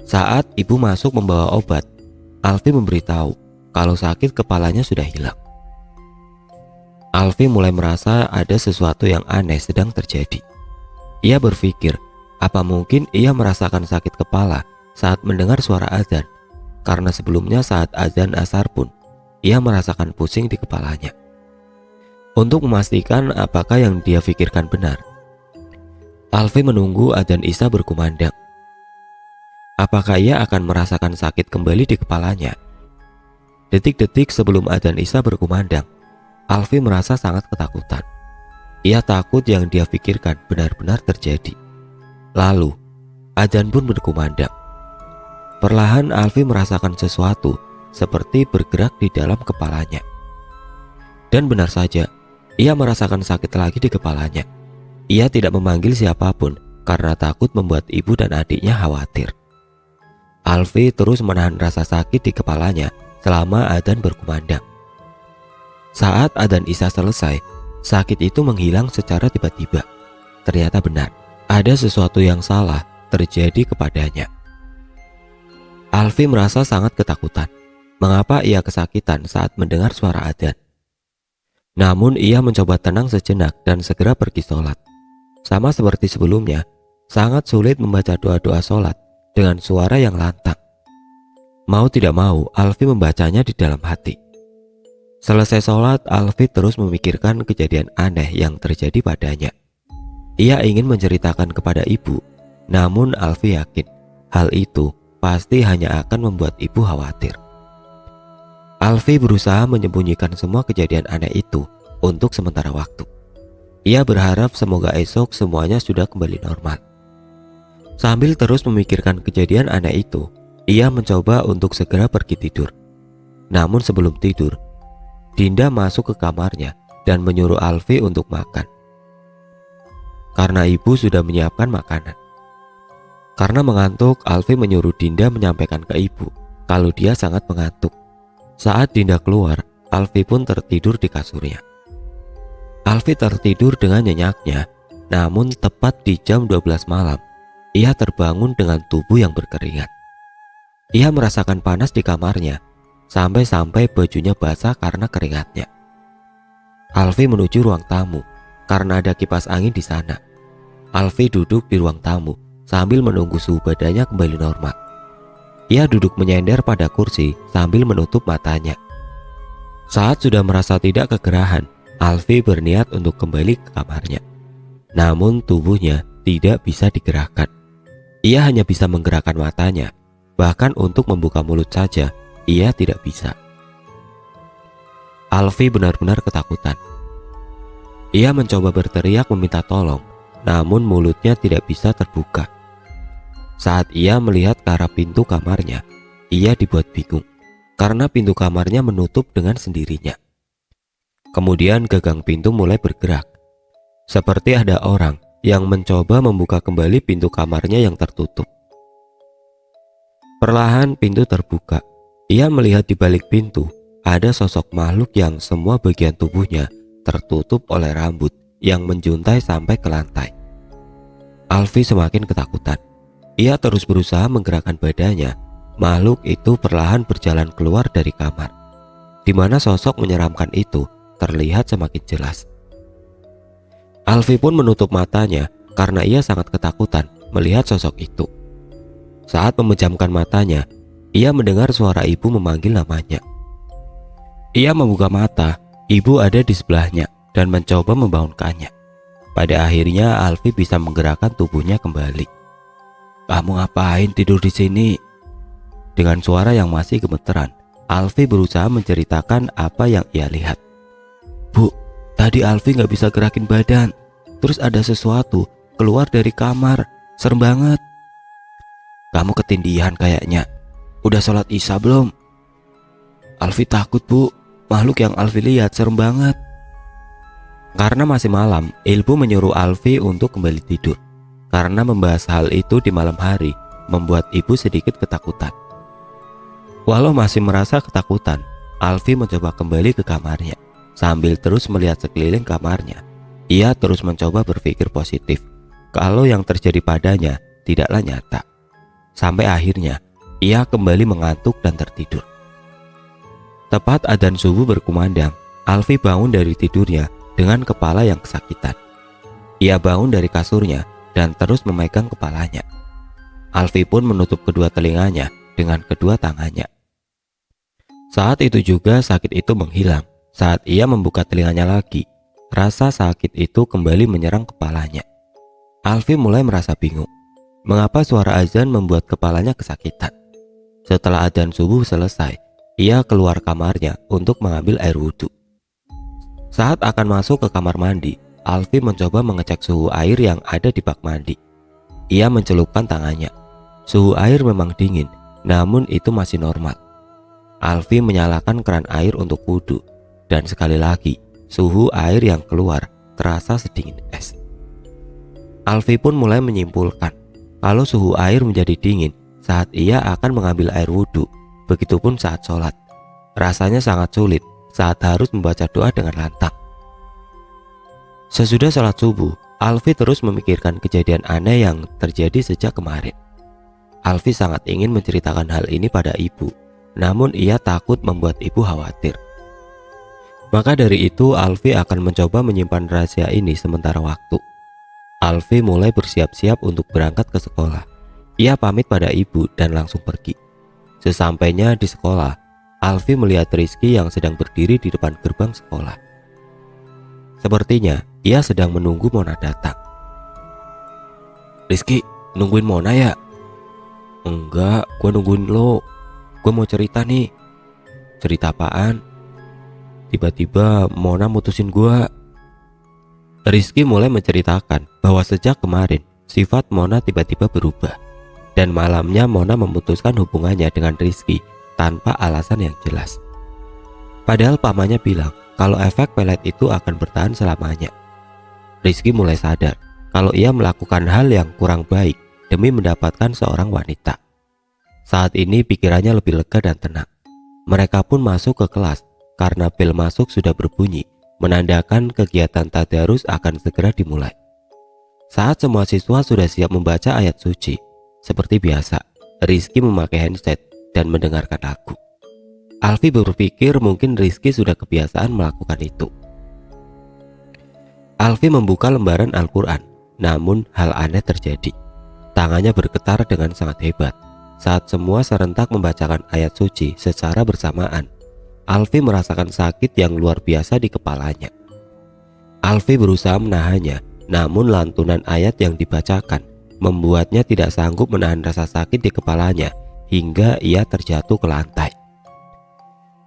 Speaker 1: Saat ibu masuk membawa obat, Alfi memberitahu kalau sakit kepalanya sudah hilang. Alfi mulai merasa ada sesuatu yang aneh sedang terjadi. Ia berpikir, apa mungkin ia merasakan sakit kepala saat mendengar suara azan, karena sebelumnya saat azan asar pun ia merasakan pusing di kepalanya. Untuk memastikan apakah yang dia pikirkan benar, Alfi menunggu azan isya berkumandang. Apakah ia akan merasakan sakit kembali di kepalanya? Detik-detik sebelum azan isya berkumandang, Alfi merasa sangat ketakutan. Ia takut yang dia pikirkan benar-benar terjadi. Lalu, azan pun berkumandang. Perlahan Alfi merasakan sesuatu seperti bergerak di dalam kepalanya. Dan benar saja, ia merasakan sakit lagi di kepalanya. Ia tidak memanggil siapapun karena takut membuat ibu dan adiknya khawatir. Alfi terus menahan rasa sakit di kepalanya selama azan berkumandang. Saat adzan isya selesai, sakit itu menghilang secara tiba-tiba. Ternyata benar, ada sesuatu yang salah terjadi kepadanya. Alfi merasa sangat ketakutan. Mengapa ia kesakitan saat mendengar suara adzan? Namun ia mencoba tenang sejenak dan segera pergi sholat. Sama seperti sebelumnya, sangat sulit membaca doa-doa sholat dengan suara yang lantang. Mau tidak mau, Alfi membacanya di dalam hati. Selesai sholat, Alfi terus memikirkan kejadian aneh yang terjadi padanya. Ia ingin menceritakan kepada ibu, namun Alfi yakin hal itu pasti hanya akan membuat ibu khawatir. Alfi berusaha menyembunyikan semua kejadian aneh itu untuk sementara waktu. Ia berharap semoga esok semuanya sudah kembali normal. Sambil terus memikirkan kejadian aneh itu, ia mencoba untuk segera pergi tidur. Namun sebelum tidur, Dinda masuk ke kamarnya dan menyuruh Alfi untuk makan. Karena ibu sudah menyiapkan makanan. Karena mengantuk, Alfi menyuruh Dinda menyampaikan ke ibu kalau dia sangat mengantuk. Saat Dinda keluar, Alfi pun tertidur di kasurnya. Alfi tertidur dengan nyenyaknya, namun tepat di jam 12 malam, ia terbangun dengan tubuh yang berkeringat. Ia merasakan panas di kamarnya, sampai-sampai bajunya basah karena keringatnya. Alfi menuju ruang tamu karena ada kipas angin di sana. Alfi duduk di ruang tamu sambil menunggu suhu badannya kembali normal. Ia duduk menyender pada kursi sambil menutup matanya. Saat sudah merasa tidak kegerahan, Alfi berniat untuk kembali ke kamarnya. Namun tubuhnya tidak bisa digerakkan. Ia hanya bisa menggerakkan matanya, bahkan untuk membuka mulut saja ia tidak bisa. Alfi benar-benar ketakutan. Ia mencoba berteriak meminta tolong, namun mulutnya tidak bisa terbuka. Saat ia melihat ke arah pintu kamarnya, ia dibuat bingung karena pintu kamarnya menutup dengan sendirinya. Kemudian gagang pintu mulai bergerak, seperti ada orang yang mencoba membuka kembali pintu kamarnya yang tertutup. Perlahan pintu terbuka. Ia melihat di balik pintu ada sosok makhluk yang semua bagian tubuhnya tertutup oleh rambut yang menjuntai sampai ke lantai. Alfi semakin ketakutan. Ia terus berusaha menggerakkan badannya. Makhluk itu perlahan berjalan keluar dari kamar, di mana sosok menyeramkan itu terlihat semakin jelas. Alfi pun menutup matanya karena ia sangat ketakutan melihat sosok itu. Saat memejamkan matanya, ia mendengar suara ibu memanggil namanya. Ia membuka mata, ibu ada di sebelahnya dan mencoba membangunkannya. Pada akhirnya Alfi bisa menggerakkan tubuhnya kembali. "Kamu ngapain tidur di sini?" Dengan suara yang masih gemeteran, Alfi berusaha menceritakan apa yang ia lihat. "Bu, tadi Alfi gak bisa gerakin badan. Terus ada sesuatu keluar dari kamar. Serem banget." "Kamu ketindihan kayaknya. Udah sholat isya belum?" "Alfi takut, Bu. Makhluk yang Alfi lihat serem banget." Karena masih malam, Ibu menyuruh Alfi untuk kembali tidur. Karena membahas hal itu di malam hari membuat ibu sedikit ketakutan. Walau masih merasa ketakutan, Alfi mencoba kembali ke kamarnya. Sambil terus melihat sekeliling kamarnya, ia terus mencoba berpikir positif kalau yang terjadi padanya tidaklah nyata. Sampai akhirnya ia kembali mengantuk dan tertidur. Tepat adzan subuh berkumandang, Alfi bangun dari tidurnya dengan kepala yang kesakitan. Ia bangun dari kasurnya dan terus memegang kepalanya. Alfi pun menutup kedua telinganya dengan kedua tangannya. Saat itu juga sakit itu menghilang. Saat ia membuka telinganya lagi, rasa sakit itu kembali menyerang kepalanya. Alfi mulai merasa bingung. Mengapa suara azan membuat kepalanya kesakitan? Setelah adzan subuh selesai, ia keluar kamarnya untuk mengambil air wudhu. Saat akan masuk ke kamar mandi, Alfi mencoba mengecek suhu air yang ada di bak mandi. Ia mencelupkan tangannya. Suhu air memang dingin, namun itu masih normal. Alfi menyalakan keran air untuk wudhu, dan sekali lagi suhu air yang keluar terasa sedingin es. Alfi pun mulai menyimpulkan kalau suhu air menjadi dingin saat ia akan mengambil air wudhu, begitupun saat sholat. Rasanya sangat sulit saat harus membaca doa dengan lantang. Sesudah sholat subuh, Alfi terus memikirkan kejadian aneh yang terjadi sejak kemarin. Alfi sangat ingin menceritakan hal ini pada ibu, namun ia takut membuat ibu khawatir. Maka dari itu Alfi akan mencoba menyimpan rahasia ini sementara waktu. Alfi mulai bersiap-siap untuk berangkat ke sekolah. Ia pamit pada ibu dan langsung pergi. Sesampainya di sekolah, Alfi melihat Rizky yang sedang berdiri di depan gerbang sekolah. Sepertinya ia sedang menunggu Mona datang. "Rizky, nungguin Mona ya?" "Enggak, gue nungguin lo. Gue mau cerita nih." "Cerita apaan?" "Tiba-tiba Mona mutusin gue." Rizky mulai menceritakan bahwa sejak kemarin sifat Mona tiba-tiba berubah, dan malamnya Mona memutuskan hubungannya dengan Rizky tanpa alasan yang jelas. Padahal pamannya bilang kalau efek pelet itu akan bertahan selamanya. Rizky mulai sadar kalau ia melakukan hal yang kurang baik demi mendapatkan seorang wanita. Saat ini pikirannya lebih lega dan tenang. Mereka pun masuk ke kelas karena bel masuk sudah berbunyi, menandakan kegiatan tadarus akan segera dimulai. Saat semua siswa sudah siap membaca ayat suci, seperti biasa, Rizky memakai headset dan mendengarkan lagu. Alfi berpikir mungkin Rizky sudah kebiasaan melakukan itu. Alfi membuka lembaran Al-Quran, namun hal aneh terjadi. Tangannya bergetar dengan sangat hebat. Saat semua serentak membacakan ayat suci secara bersamaan, Alfi merasakan sakit yang luar biasa di kepalanya. Alfi berusaha menahannya, namun lantunan ayat yang dibacakan membuatnya tidak sanggup menahan rasa sakit di kepalanya hingga ia terjatuh ke lantai.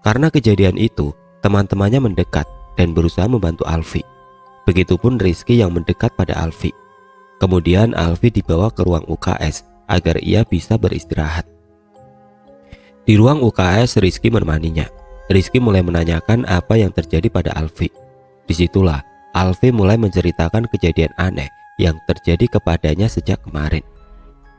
Speaker 1: Karena kejadian itu, teman-temannya mendekat dan berusaha membantu Alfi. Begitupun Rizky yang mendekat pada Alfi. Kemudian Alfi dibawa ke ruang UKS agar ia bisa beristirahat. Di ruang UKS, Rizky menemaninya. Rizky mulai menanyakan apa yang terjadi pada Alfi. Disitulah Alfi mulai menceritakan kejadian aneh yang terjadi kepadanya sejak kemarin.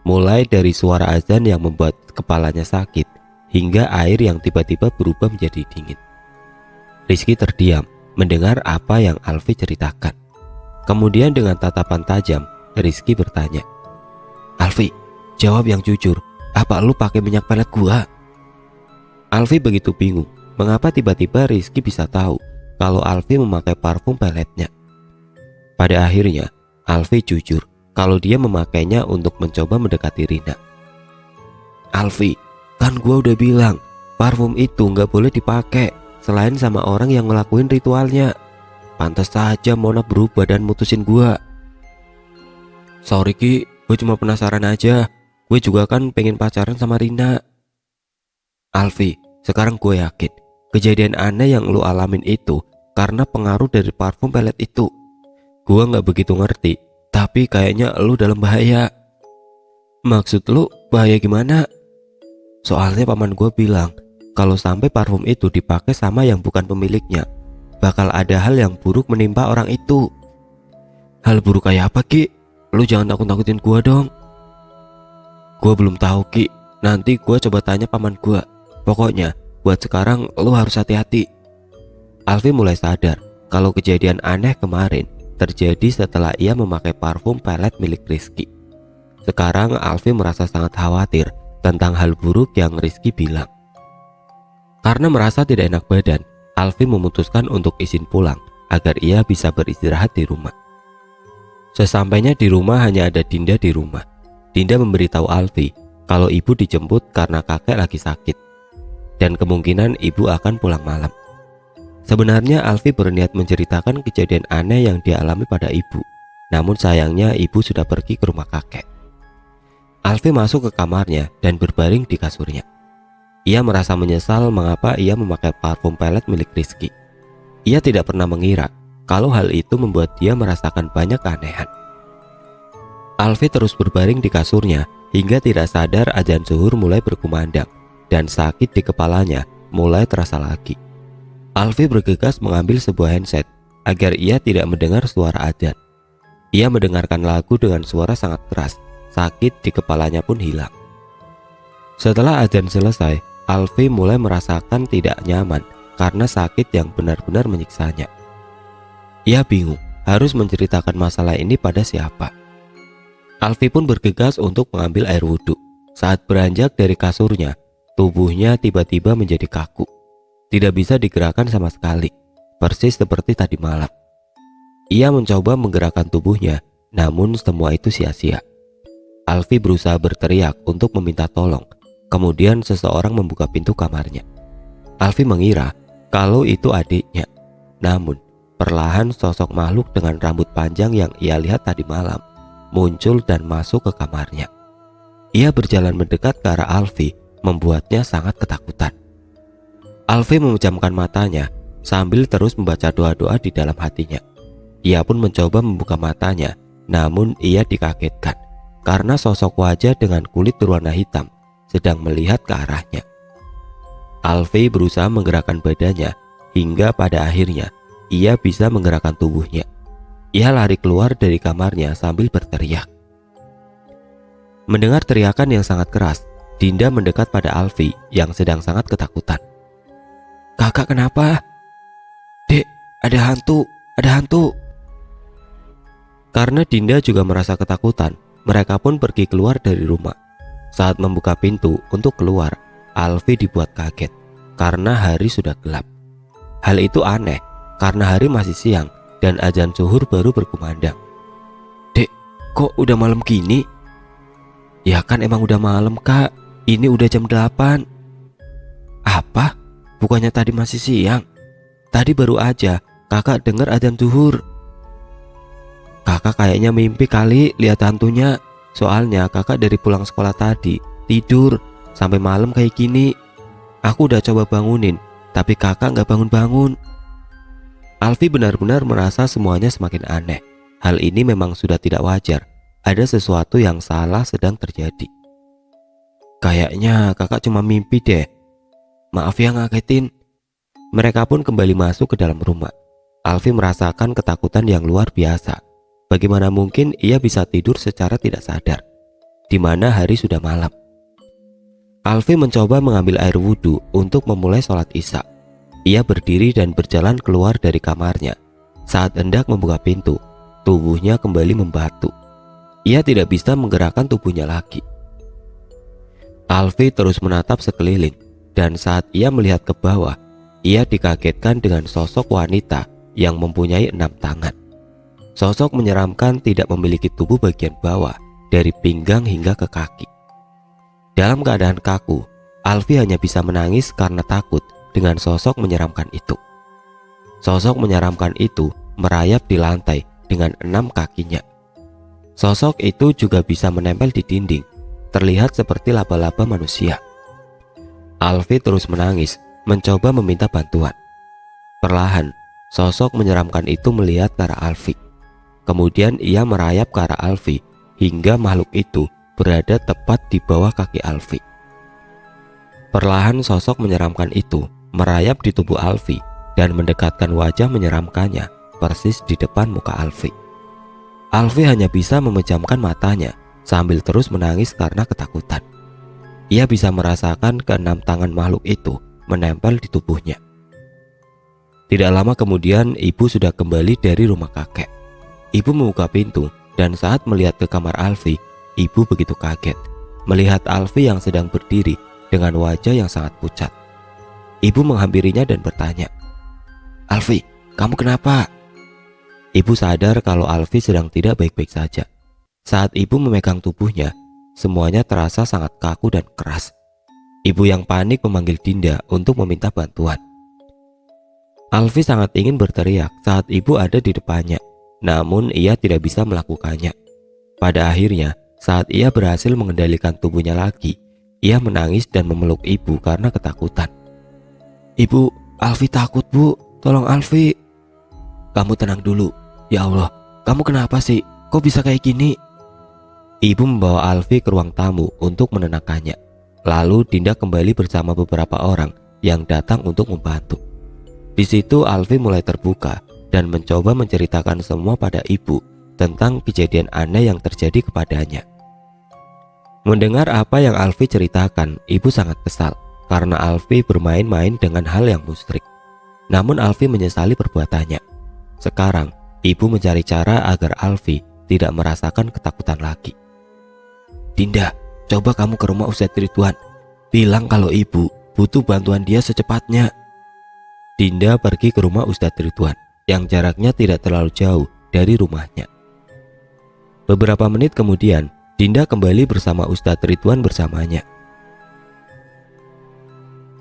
Speaker 1: Mulai dari suara azan yang membuat kepalanya sakit, hingga air yang tiba-tiba berubah menjadi dingin. Rizky terdiam mendengar apa yang Alfi ceritakan. Kemudian dengan tatapan tajam, Rizky bertanya, "Alfi, Jawab yang jujur, apa lu pakai minyak pelet gua? Alfi begitu bingung, mengapa tiba-tiba Rizky bisa tahu kalau Alfi memakai parfum peletnya. Pada akhirnya, Alfi jujur kalau dia memakainya untuk mencoba mendekati Rina. Alfi, kan gua udah bilang, parfum itu nggak boleh dipakai selain sama orang yang ngelakuin ritualnya. Pantas saja Mona berubah dan mutusin gua. Sorry Ki, gue cuma penasaran aja. Gue juga kan pengen pacaran sama Rina. Alfi, sekarang gue yakin kejadian aneh yang lu alamin itu karena pengaruh dari parfum pelet itu. Gue gak begitu ngerti, tapi kayaknya lu dalam bahaya. Maksud lu bahaya gimana? Soalnya paman gue bilang kalau sampai parfum itu dipakai sama yang bukan pemiliknya, bakal ada hal yang buruk menimpa orang itu. Hal buruk kayak apa Ki? Lu jangan takut-takutin gue dong. Gue belum tahu Ki, nanti gue coba tanya paman gue. Pokoknya buat sekarang lu harus hati-hati. Alfi mulai sadar kalau kejadian aneh kemarin terjadi setelah ia memakai parfum pelet milik Rizky. Sekarang Alfi merasa sangat khawatir tentang hal buruk yang Rizky bilang. Karena merasa tidak enak badan, Alfi memutuskan untuk izin pulang agar ia bisa beristirahat di rumah. Sesampainya di rumah hanya ada Dinda di rumah. Dinda memberitahu Alfi kalau ibu dijemput karena kakek lagi sakit dan kemungkinan ibu akan pulang malam. Sebenarnya Alfi berniat menceritakan kejadian aneh yang dialami pada ibu, namun sayangnya ibu sudah pergi ke rumah kakek. Alfi masuk ke kamarnya dan berbaring di kasurnya. Ia merasa menyesal mengapa ia memakai parfum pelet milik Rizky. Ia tidak pernah mengira kalau hal itu membuat dia merasakan banyak keanehan. Alfi terus berbaring di kasurnya hingga tidak sadar azan zuhur mulai berkumandang dan sakit di kepalanya mulai terasa lagi. Alfi bergegas mengambil sebuah handset agar ia tidak mendengar suara azan. Ia mendengarkan lagu dengan suara sangat keras, sakit di kepalanya pun hilang. Setelah azan selesai, Alfi mulai merasakan tidak nyaman karena sakit yang benar-benar menyiksanya. Ia bingung harus menceritakan masalah ini pada siapa. Alfi pun bergegas untuk mengambil air wudhu. Saat beranjak dari kasurnya, tubuhnya tiba-tiba menjadi kaku. Tidak bisa digerakkan sama sekali, persis seperti tadi malam. Ia mencoba menggerakkan tubuhnya, namun semua itu sia-sia. Alfi berusaha berteriak untuk meminta tolong. Kemudian seseorang membuka pintu kamarnya. Alfi mengira kalau itu adiknya. Namun, perlahan sosok makhluk dengan rambut panjang yang ia lihat tadi malam muncul dan masuk ke kamarnya. Ia berjalan mendekat ke arah Alfi, membuatnya sangat ketakutan. Alfi memejamkan matanya sambil terus membaca doa-doa di dalam hatinya. Ia pun mencoba membuka matanya, namun ia dikagetkan karena sosok wajah dengan kulit berwarna hitam sedang melihat ke arahnya. Alfi berusaha menggerakkan badannya hingga pada akhirnya ia bisa menggerakkan tubuhnya. Ia lari keluar dari kamarnya sambil berteriak. Mendengar teriakan yang sangat keras, Dinda mendekat pada Alfi yang sedang sangat ketakutan. Kakak kenapa? Dek, ada hantu, ada hantu. Karena Dinda juga merasa ketakutan, mereka pun pergi keluar dari rumah. Saat membuka pintu untuk keluar, Alfi dibuat kaget karena hari sudah gelap. Hal itu aneh karena hari masih siang dan azan zuhur baru berkumandang. Dek, kok udah malam gini? Ya kan emang udah malam kak, ini udah jam 8. Apa? Bukannya tadi masih siang? Tadi baru aja kakak dengar azan zuhur. Kakak kayaknya mimpi kali lihat hantunya. Soalnya kakak dari pulang sekolah tadi tidur sampai malam kayak gini. Aku udah coba bangunin, tapi kakak gak bangun-bangun. Alfi benar-benar merasa semuanya semakin aneh. Hal ini memang sudah tidak wajar. Ada sesuatu yang salah sedang terjadi. Kayaknya kakak cuma mimpi deh. Maaf ya ngagetin. Mereka pun kembali masuk ke dalam rumah. Alfi merasakan ketakutan yang luar biasa. Bagaimana mungkin ia bisa tidur secara tidak sadar, di mana hari sudah malam. Alfi mencoba mengambil air wudhu untuk memulai sholat isya. Ia berdiri dan berjalan keluar dari kamarnya. Saat hendak membuka pintu, tubuhnya kembali membatu. Ia tidak bisa menggerakkan tubuhnya lagi. Alfi terus menatap sekeliling, dan saat ia melihat ke bawah, ia dikagetkan dengan sosok wanita yang mempunyai 6 tangan. Sosok menyeramkan tidak memiliki tubuh bagian bawah dari pinggang hingga ke kaki. Dalam keadaan kaku, Alfi hanya bisa menangis karena takut dengan sosok menyeramkan itu. Sosok menyeramkan itu merayap di lantai dengan 6 kakinya. Sosok itu juga bisa menempel di dinding, terlihat seperti laba-laba manusia. Alfi terus menangis, mencoba meminta bantuan. Perlahan, sosok menyeramkan itu melihat ke arah Alfi. Kemudian ia merayap ke arah Alfi hingga makhluk itu berada tepat di bawah kaki Alfi. Perlahan sosok menyeramkan itu merayap di tubuh Alfi dan mendekatkan wajah menyeramkannya persis di depan muka Alfi. Alfi hanya bisa memejamkan matanya sambil terus menangis karena ketakutan. Ia bisa merasakan ke-6 tangan makhluk itu menempel di tubuhnya. Tidak lama kemudian ibu sudah kembali dari rumah kakek. Ibu membuka pintu dan saat melihat ke kamar Alfi, ibu begitu kaget melihat Alfi yang sedang berdiri dengan wajah yang sangat pucat. Ibu menghampirinya dan bertanya, "Alfi, kamu kenapa?" Ibu sadar kalau Alfi sedang tidak baik-baik saja. Saat ibu memegang tubuhnya, semuanya terasa sangat kaku dan keras. Ibu yang panik memanggil Dinda untuk meminta bantuan. Alfi sangat ingin berteriak saat ibu ada di depannya, namun ia tidak bisa melakukannya. Pada akhirnya, saat ia berhasil mengendalikan tubuhnya lagi, ia menangis dan memeluk ibu karena ketakutan. "Ibu, Alfi takut, Bu. Tolong Alfi." "Kamu tenang dulu. Ya Allah, kamu kenapa sih? Kok bisa kayak gini?" Ibu membawa Alfi ke ruang tamu untuk menenangkannya. Lalu Dinda kembali bersama beberapa orang yang datang untuk membantu. Di situ Alfi mulai terbuka dan mencoba menceritakan semua pada ibu tentang kejadian aneh yang terjadi kepadanya. Mendengar apa yang Alfi ceritakan, ibu sangat kesal karena Alfi bermain-main dengan hal yang musyrik. Namun Alfi menyesali perbuatannya. Sekarang, ibu mencari cara agar Alfi tidak merasakan ketakutan lagi. "Dinda, coba kamu ke rumah Ustadz Ridwan. Bilang kalau ibu butuh bantuan dia secepatnya." Dinda pergi ke rumah Ustadz Ridwan yang jaraknya tidak terlalu jauh dari rumahnya. Beberapa menit kemudian, Dinda kembali bersama Ustadz Ridwan bersamanya.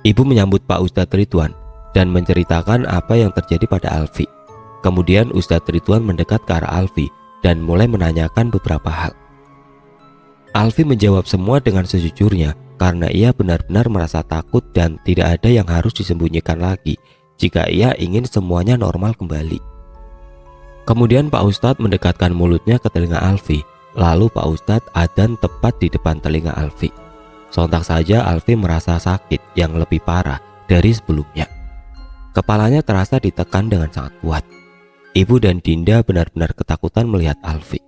Speaker 1: Ibu menyambut Pak Ustadz Ridwan dan menceritakan apa yang terjadi pada Alfi. Kemudian Ustadz Ridwan mendekat ke arah Alfi dan mulai menanyakan beberapa hal. Alfi menjawab semua dengan sejujurnya karena ia benar-benar merasa takut dan tidak ada yang harus disembunyikan lagi jika ia ingin semuanya normal kembali. Kemudian Pak Ustadz mendekatkan mulutnya ke telinga Alfi, lalu Pak Ustadz adzan tepat di depan telinga Alfi. Sontak saja Alfi merasa sakit yang lebih parah dari sebelumnya. Kepalanya terasa ditekan dengan sangat kuat. Ibu dan Dinda benar-benar ketakutan melihat Alfi.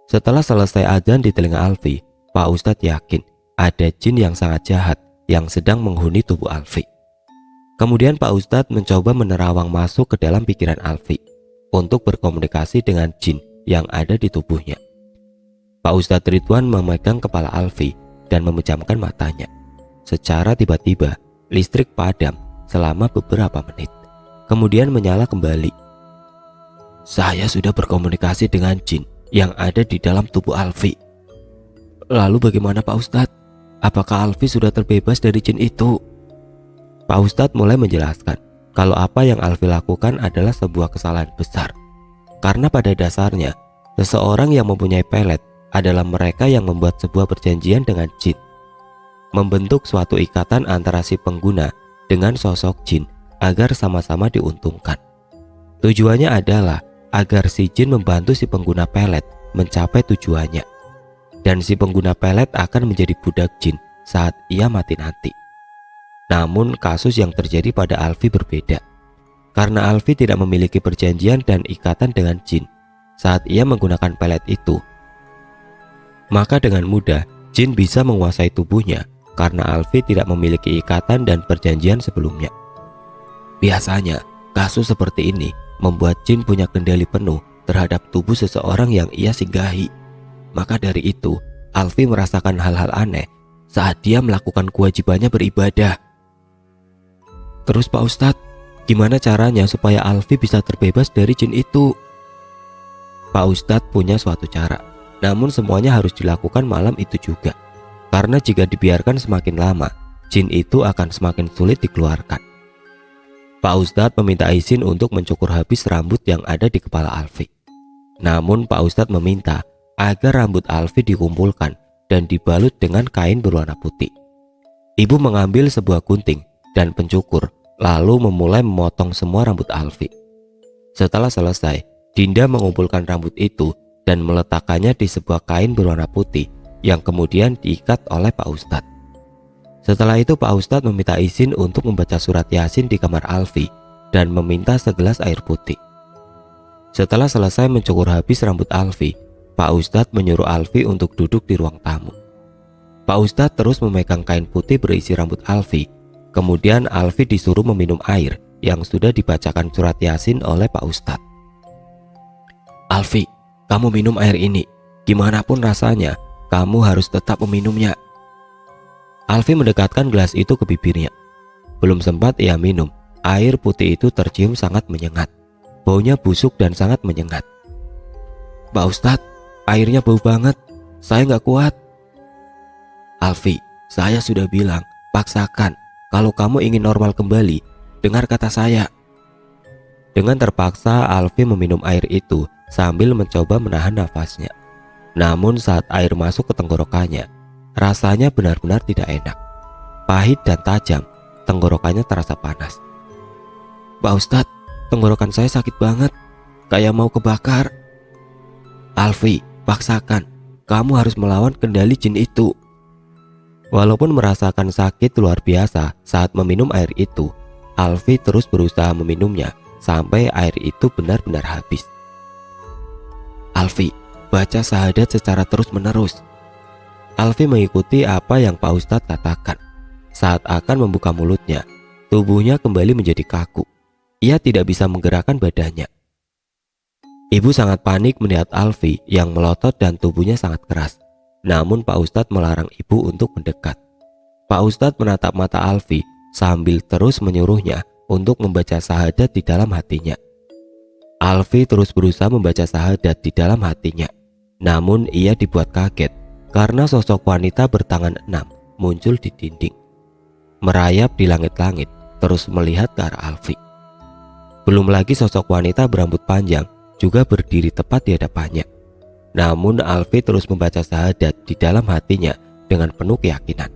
Speaker 1: Setelah selesai adzan di telinga Alfi, Pak Ustadz yakin ada jin yang sangat jahat yang sedang menghuni tubuh Alfi. Kemudian Pak Ustadz mencoba menerawang masuk ke dalam pikiran Alfi untuk berkomunikasi dengan jin yang ada di tubuhnya. Pak Ustadz Ridwan memegang kepala Alfi dan memejamkan matanya. Secara tiba-tiba, listrik padam selama beberapa menit, kemudian menyala kembali. "Saya sudah berkomunikasi dengan jin yang ada di dalam tubuh Alfi." "Lalu bagaimana Pak Ustadz? Apakah Alfi sudah terbebas dari jin itu?" Pak Ustadz mulai menjelaskan kalau apa yang Alfi lakukan adalah sebuah kesalahan besar. Karena pada dasarnya, seseorang yang mempunyai pelet adalah mereka yang membuat sebuah perjanjian dengan jin, membentuk suatu ikatan antara si pengguna dengan sosok jin agar sama-sama diuntungkan. Tujuannya adalah agar si jin membantu si pengguna pelet mencapai tujuannya, dan si pengguna pelet akan menjadi budak jin saat ia mati nanti. Namun kasus yang terjadi pada Alfi berbeda. Karena Alfi tidak memiliki perjanjian dan ikatan dengan jin saat ia menggunakan pelet itu, maka dengan mudah jin bisa menguasai tubuhnya karena Alfi tidak memiliki ikatan dan perjanjian sebelumnya. Biasanya kasus seperti ini membuat jin punya kendali penuh terhadap tubuh seseorang yang ia singgahi. Maka dari itu, Alfi merasakan hal-hal aneh saat dia melakukan kewajibannya beribadah. Terus Pak Ustadz, gimana caranya supaya Alfi bisa terbebas dari jin itu? Pak Ustadz punya suatu cara, namun semuanya harus dilakukan malam itu juga. Karena jika dibiarkan semakin lama, jin itu akan semakin sulit dikeluarkan. Pak Ustadz meminta izin untuk mencukur habis rambut yang ada di kepala Alfi. Namun Pak Ustadz meminta agar rambut Alfi dikumpulkan dan dibalut dengan kain berwarna putih. Ibu mengambil sebuah gunting dan pencukur, lalu memulai memotong semua rambut Alfi. Setelah selesai, Dinda mengumpulkan rambut itu dan meletakkannya di sebuah kain berwarna putih yang kemudian diikat oleh Pak Ustadz. Setelah itu Pak Ustadz meminta izin untuk membaca surat Yasin di kamar Alfi dan meminta segelas air putih. Setelah selesai mencukur habis rambut Alfi, Pak Ustadz menyuruh Alfi untuk duduk di ruang tamu. Pak Ustadz terus memegang kain putih berisi rambut Alfi. Kemudian Alfi disuruh meminum air yang sudah dibacakan surat Yasin oleh Pak Ustadz. Alfi, kamu minum air ini. Gimana pun rasanya, kamu harus tetap meminumnya. Alfi mendekatkan gelas itu ke bibirnya. Belum sempat ia minum, air putih itu tercium sangat menyengat. Baunya busuk dan sangat menyengat. Pak Ustadz, airnya bau banget. Saya nggak kuat. Alfi, saya sudah bilang, paksakan. Kalau kamu ingin normal kembali, dengar kata saya. Dengan terpaksa Alfi meminum air itu sambil mencoba menahan nafasnya. Namun saat air masuk ke tenggorokannya, rasanya benar-benar tidak enak. Pahit dan tajam, tenggorokannya terasa panas. Pak Ustadz, tenggorokan saya sakit banget, kayak mau kebakar. Alfi, paksakan, kamu harus melawan kendali jin itu. Walaupun merasakan sakit luar biasa saat meminum air itu, Alfi terus berusaha meminumnya sampai air itu benar-benar habis. Alfi, baca syahadat secara terus-menerus. Alfi mengikuti apa yang Pak Ustadz katakan. Saat akan membuka mulutnya, tubuhnya kembali menjadi kaku. Ia tidak bisa menggerakkan badannya. Ibu sangat panik melihat Alfi yang melotot dan tubuhnya sangat keras. Namun Pak Ustadz melarang ibu untuk mendekat. Pak Ustadz menatap mata Alfi sambil terus menyuruhnya untuk membaca syahadat di dalam hatinya. Alfi terus berusaha membaca syahadat di dalam hatinya. Namun ia dibuat kaget karena sosok wanita bertangan 6 muncul di dinding. Merayap di langit-langit terus melihat ke arah Alfi. Belum lagi sosok wanita berambut panjang juga berdiri tepat di hadapannya. Namun Alfi terus membaca syahadat di dalam hatinya dengan penuh keyakinan.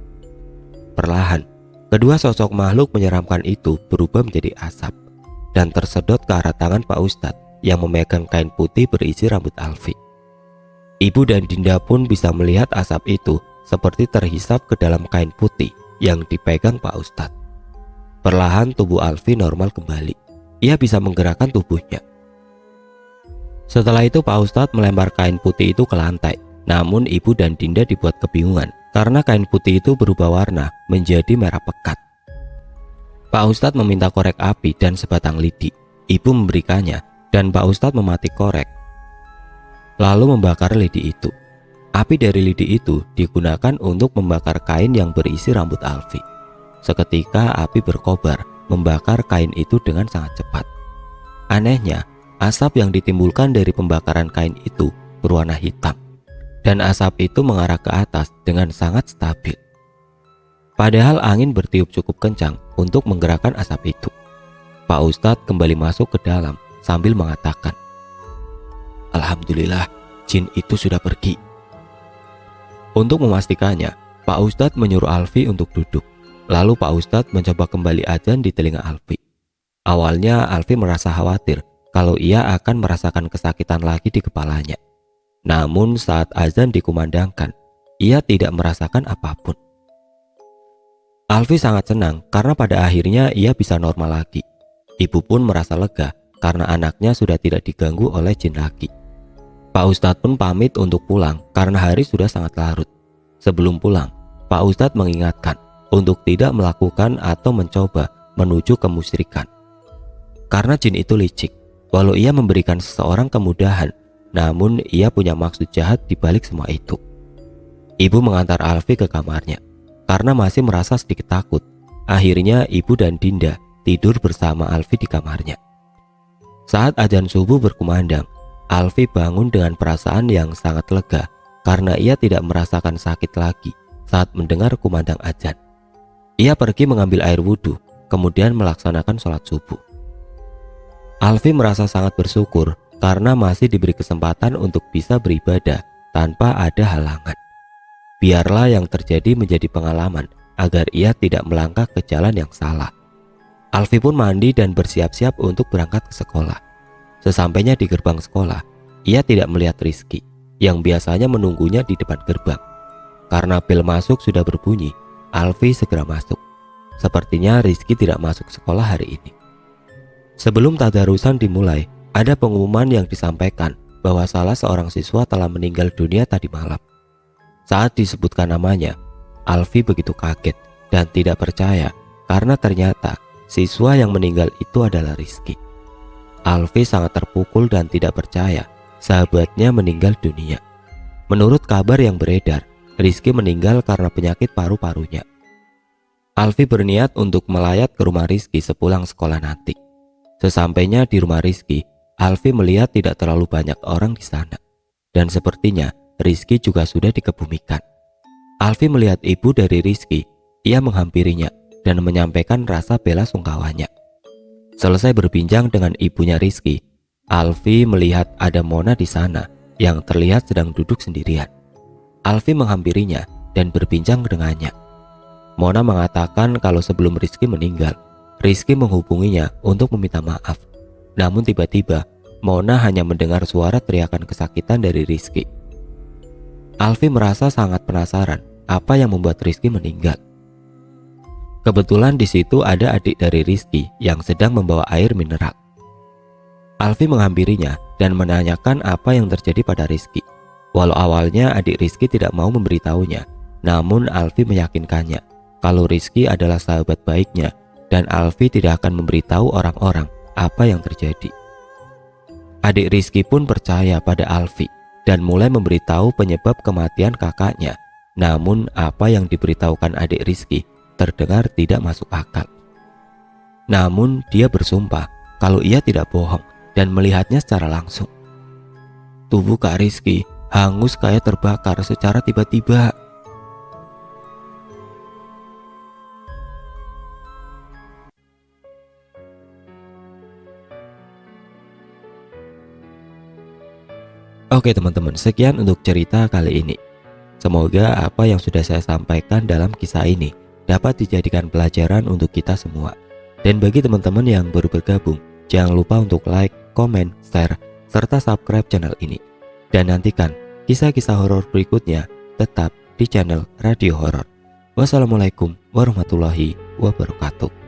Speaker 1: Perlahan, kedua sosok makhluk menyeramkan itu berubah menjadi asap dan tersedot ke arah tangan Pak Ustadz yang memegang kain putih berisi rambut Alfi. Ibu dan Dinda pun bisa melihat asap itu seperti terhisap ke dalam kain putih yang dipegang Pak Ustadz. Perlahan tubuh Alfi normal kembali. Ia bisa menggerakkan tubuhnya. Setelah itu Pak Ustadz melempar kain putih itu ke lantai. Namun ibu dan Dinda dibuat kebingungan karena kain putih itu berubah warna menjadi merah pekat. Pak Ustadz meminta korek api dan sebatang lidi. Ibu memberikannya dan Pak Ustadz mematik korek, lalu membakar lidi itu. Api dari lidi itu digunakan untuk membakar kain yang berisi rambut Alfi. Seketika api berkobar membakar kain itu dengan sangat cepat. Anehnya, asap yang ditimbulkan dari pembakaran kain itu berwarna hitam, dan asap itu mengarah ke atas dengan sangat stabil. Padahal angin bertiup cukup kencang untuk menggerakkan asap itu. Pak Ustadz kembali masuk ke dalam sambil mengatakan, Alhamdulillah, jin itu sudah pergi. Untuk memastikannya, Pak Ustadz menyuruh Alfi untuk duduk. Lalu Pak Ustadz mencoba kembali azan di telinga Alfi. Awalnya Alfi merasa khawatir kalau ia akan merasakan kesakitan lagi di kepalanya. Namun saat azan dikumandangkan, ia tidak merasakan apapun. Alfi sangat senang karena pada akhirnya ia bisa normal lagi. Ibu pun merasa lega karena anaknya sudah tidak diganggu oleh jin lagi. Pak Ustadz pun pamit untuk pulang karena hari sudah sangat larut. Sebelum pulang, Pak Ustadz mengingatkan untuk tidak melakukan atau mencoba menuju kemusyrikan. Karena jin itu licik, walau ia memberikan seseorang kemudahan, namun ia punya maksud jahat di balik semua itu. Ibu mengantar Alfi ke kamarnya. karena masih merasa sedikit takut. Akhirnya ibu dan Dinda tidur bersama Alfi di kamarnya. Saat azan subuh berkumandang, Alfi bangun dengan perasaan yang sangat lega karena ia tidak merasakan sakit lagi saat mendengar kumandang azan. Ia pergi mengambil air wudhu, kemudian melaksanakan sholat subuh. Alfi merasa sangat bersyukur karena masih diberi kesempatan untuk bisa beribadah tanpa ada halangan. Biarlah yang terjadi menjadi pengalaman agar ia tidak melangkah ke jalan yang salah. Alfi pun mandi dan bersiap-siap untuk berangkat ke sekolah. Sesampainya di gerbang sekolah, ia tidak melihat Rizky yang biasanya menunggunya di depan gerbang. Karena bel masuk sudah berbunyi, Alfi segera masuk. Sepertinya Rizky tidak masuk sekolah hari ini. Sebelum tadarusan dimulai, ada pengumuman yang disampaikan bahwa salah seorang siswa telah meninggal dunia tadi malam. Saat disebutkan namanya, Alfi begitu kaget dan tidak percaya karena ternyata siswa yang meninggal itu adalah Rizky. Alfi sangat terpukul dan tidak percaya sahabatnya meninggal dunia. Menurut kabar yang beredar, Rizky meninggal karena penyakit paru-parunya. Alfi berniat untuk melayat ke rumah Rizky sepulang sekolah nanti. Sesampainya di rumah Rizky, Alfi melihat tidak terlalu banyak orang di sana. Dan sepertinya Rizky juga sudah dikebumikan. Alfi melihat ibu dari Rizky, ia menghampirinya dan menyampaikan rasa bela sungkawanya. Selesai berbincang dengan ibunya Rizky, Alfi melihat ada Mona di sana yang terlihat sedang duduk sendirian. Alfi menghampirinya dan berbincang dengannya. Mona mengatakan kalau sebelum Rizky meninggal, Rizky menghubunginya untuk meminta maaf. Namun tiba-tiba Mona hanya mendengar suara teriakan kesakitan dari Rizky. Alfi merasa sangat penasaran apa yang membuat Rizky meninggal. Kebetulan di situ ada adik dari Rizky yang sedang membawa air mineral. Alfi menghampirinya dan menanyakan apa yang terjadi pada Rizky. Walau awalnya adik Rizky tidak mau memberitahunya, namun Alfi meyakinkannya kalau Rizky adalah sahabat baiknya dan Alfi tidak akan memberitahu orang-orang apa yang terjadi. Adik Rizky pun percaya pada Alfi dan mulai memberitahu penyebab kematian kakaknya. Namun apa yang diberitahukan adik Rizky terdengar tidak masuk akal. Namun dia bersumpah kalau ia tidak bohong dan melihatnya secara langsung. Tubuh Kak Rizky hangus kayak terbakar secara tiba-tiba. Oke teman-teman, sekian untuk cerita kali ini. Semoga apa yang sudah saya sampaikan dalam kisah ini dapat dijadikan pelajaran untuk kita semua. Dan bagi teman-teman yang baru bergabung, jangan lupa untuk like, komen, share, serta subscribe channel ini. Dan nantikan kisah-kisah horor berikutnya tetap di channel Radio Horor. Wassalamualaikum warahmatullahi wabarakatuh.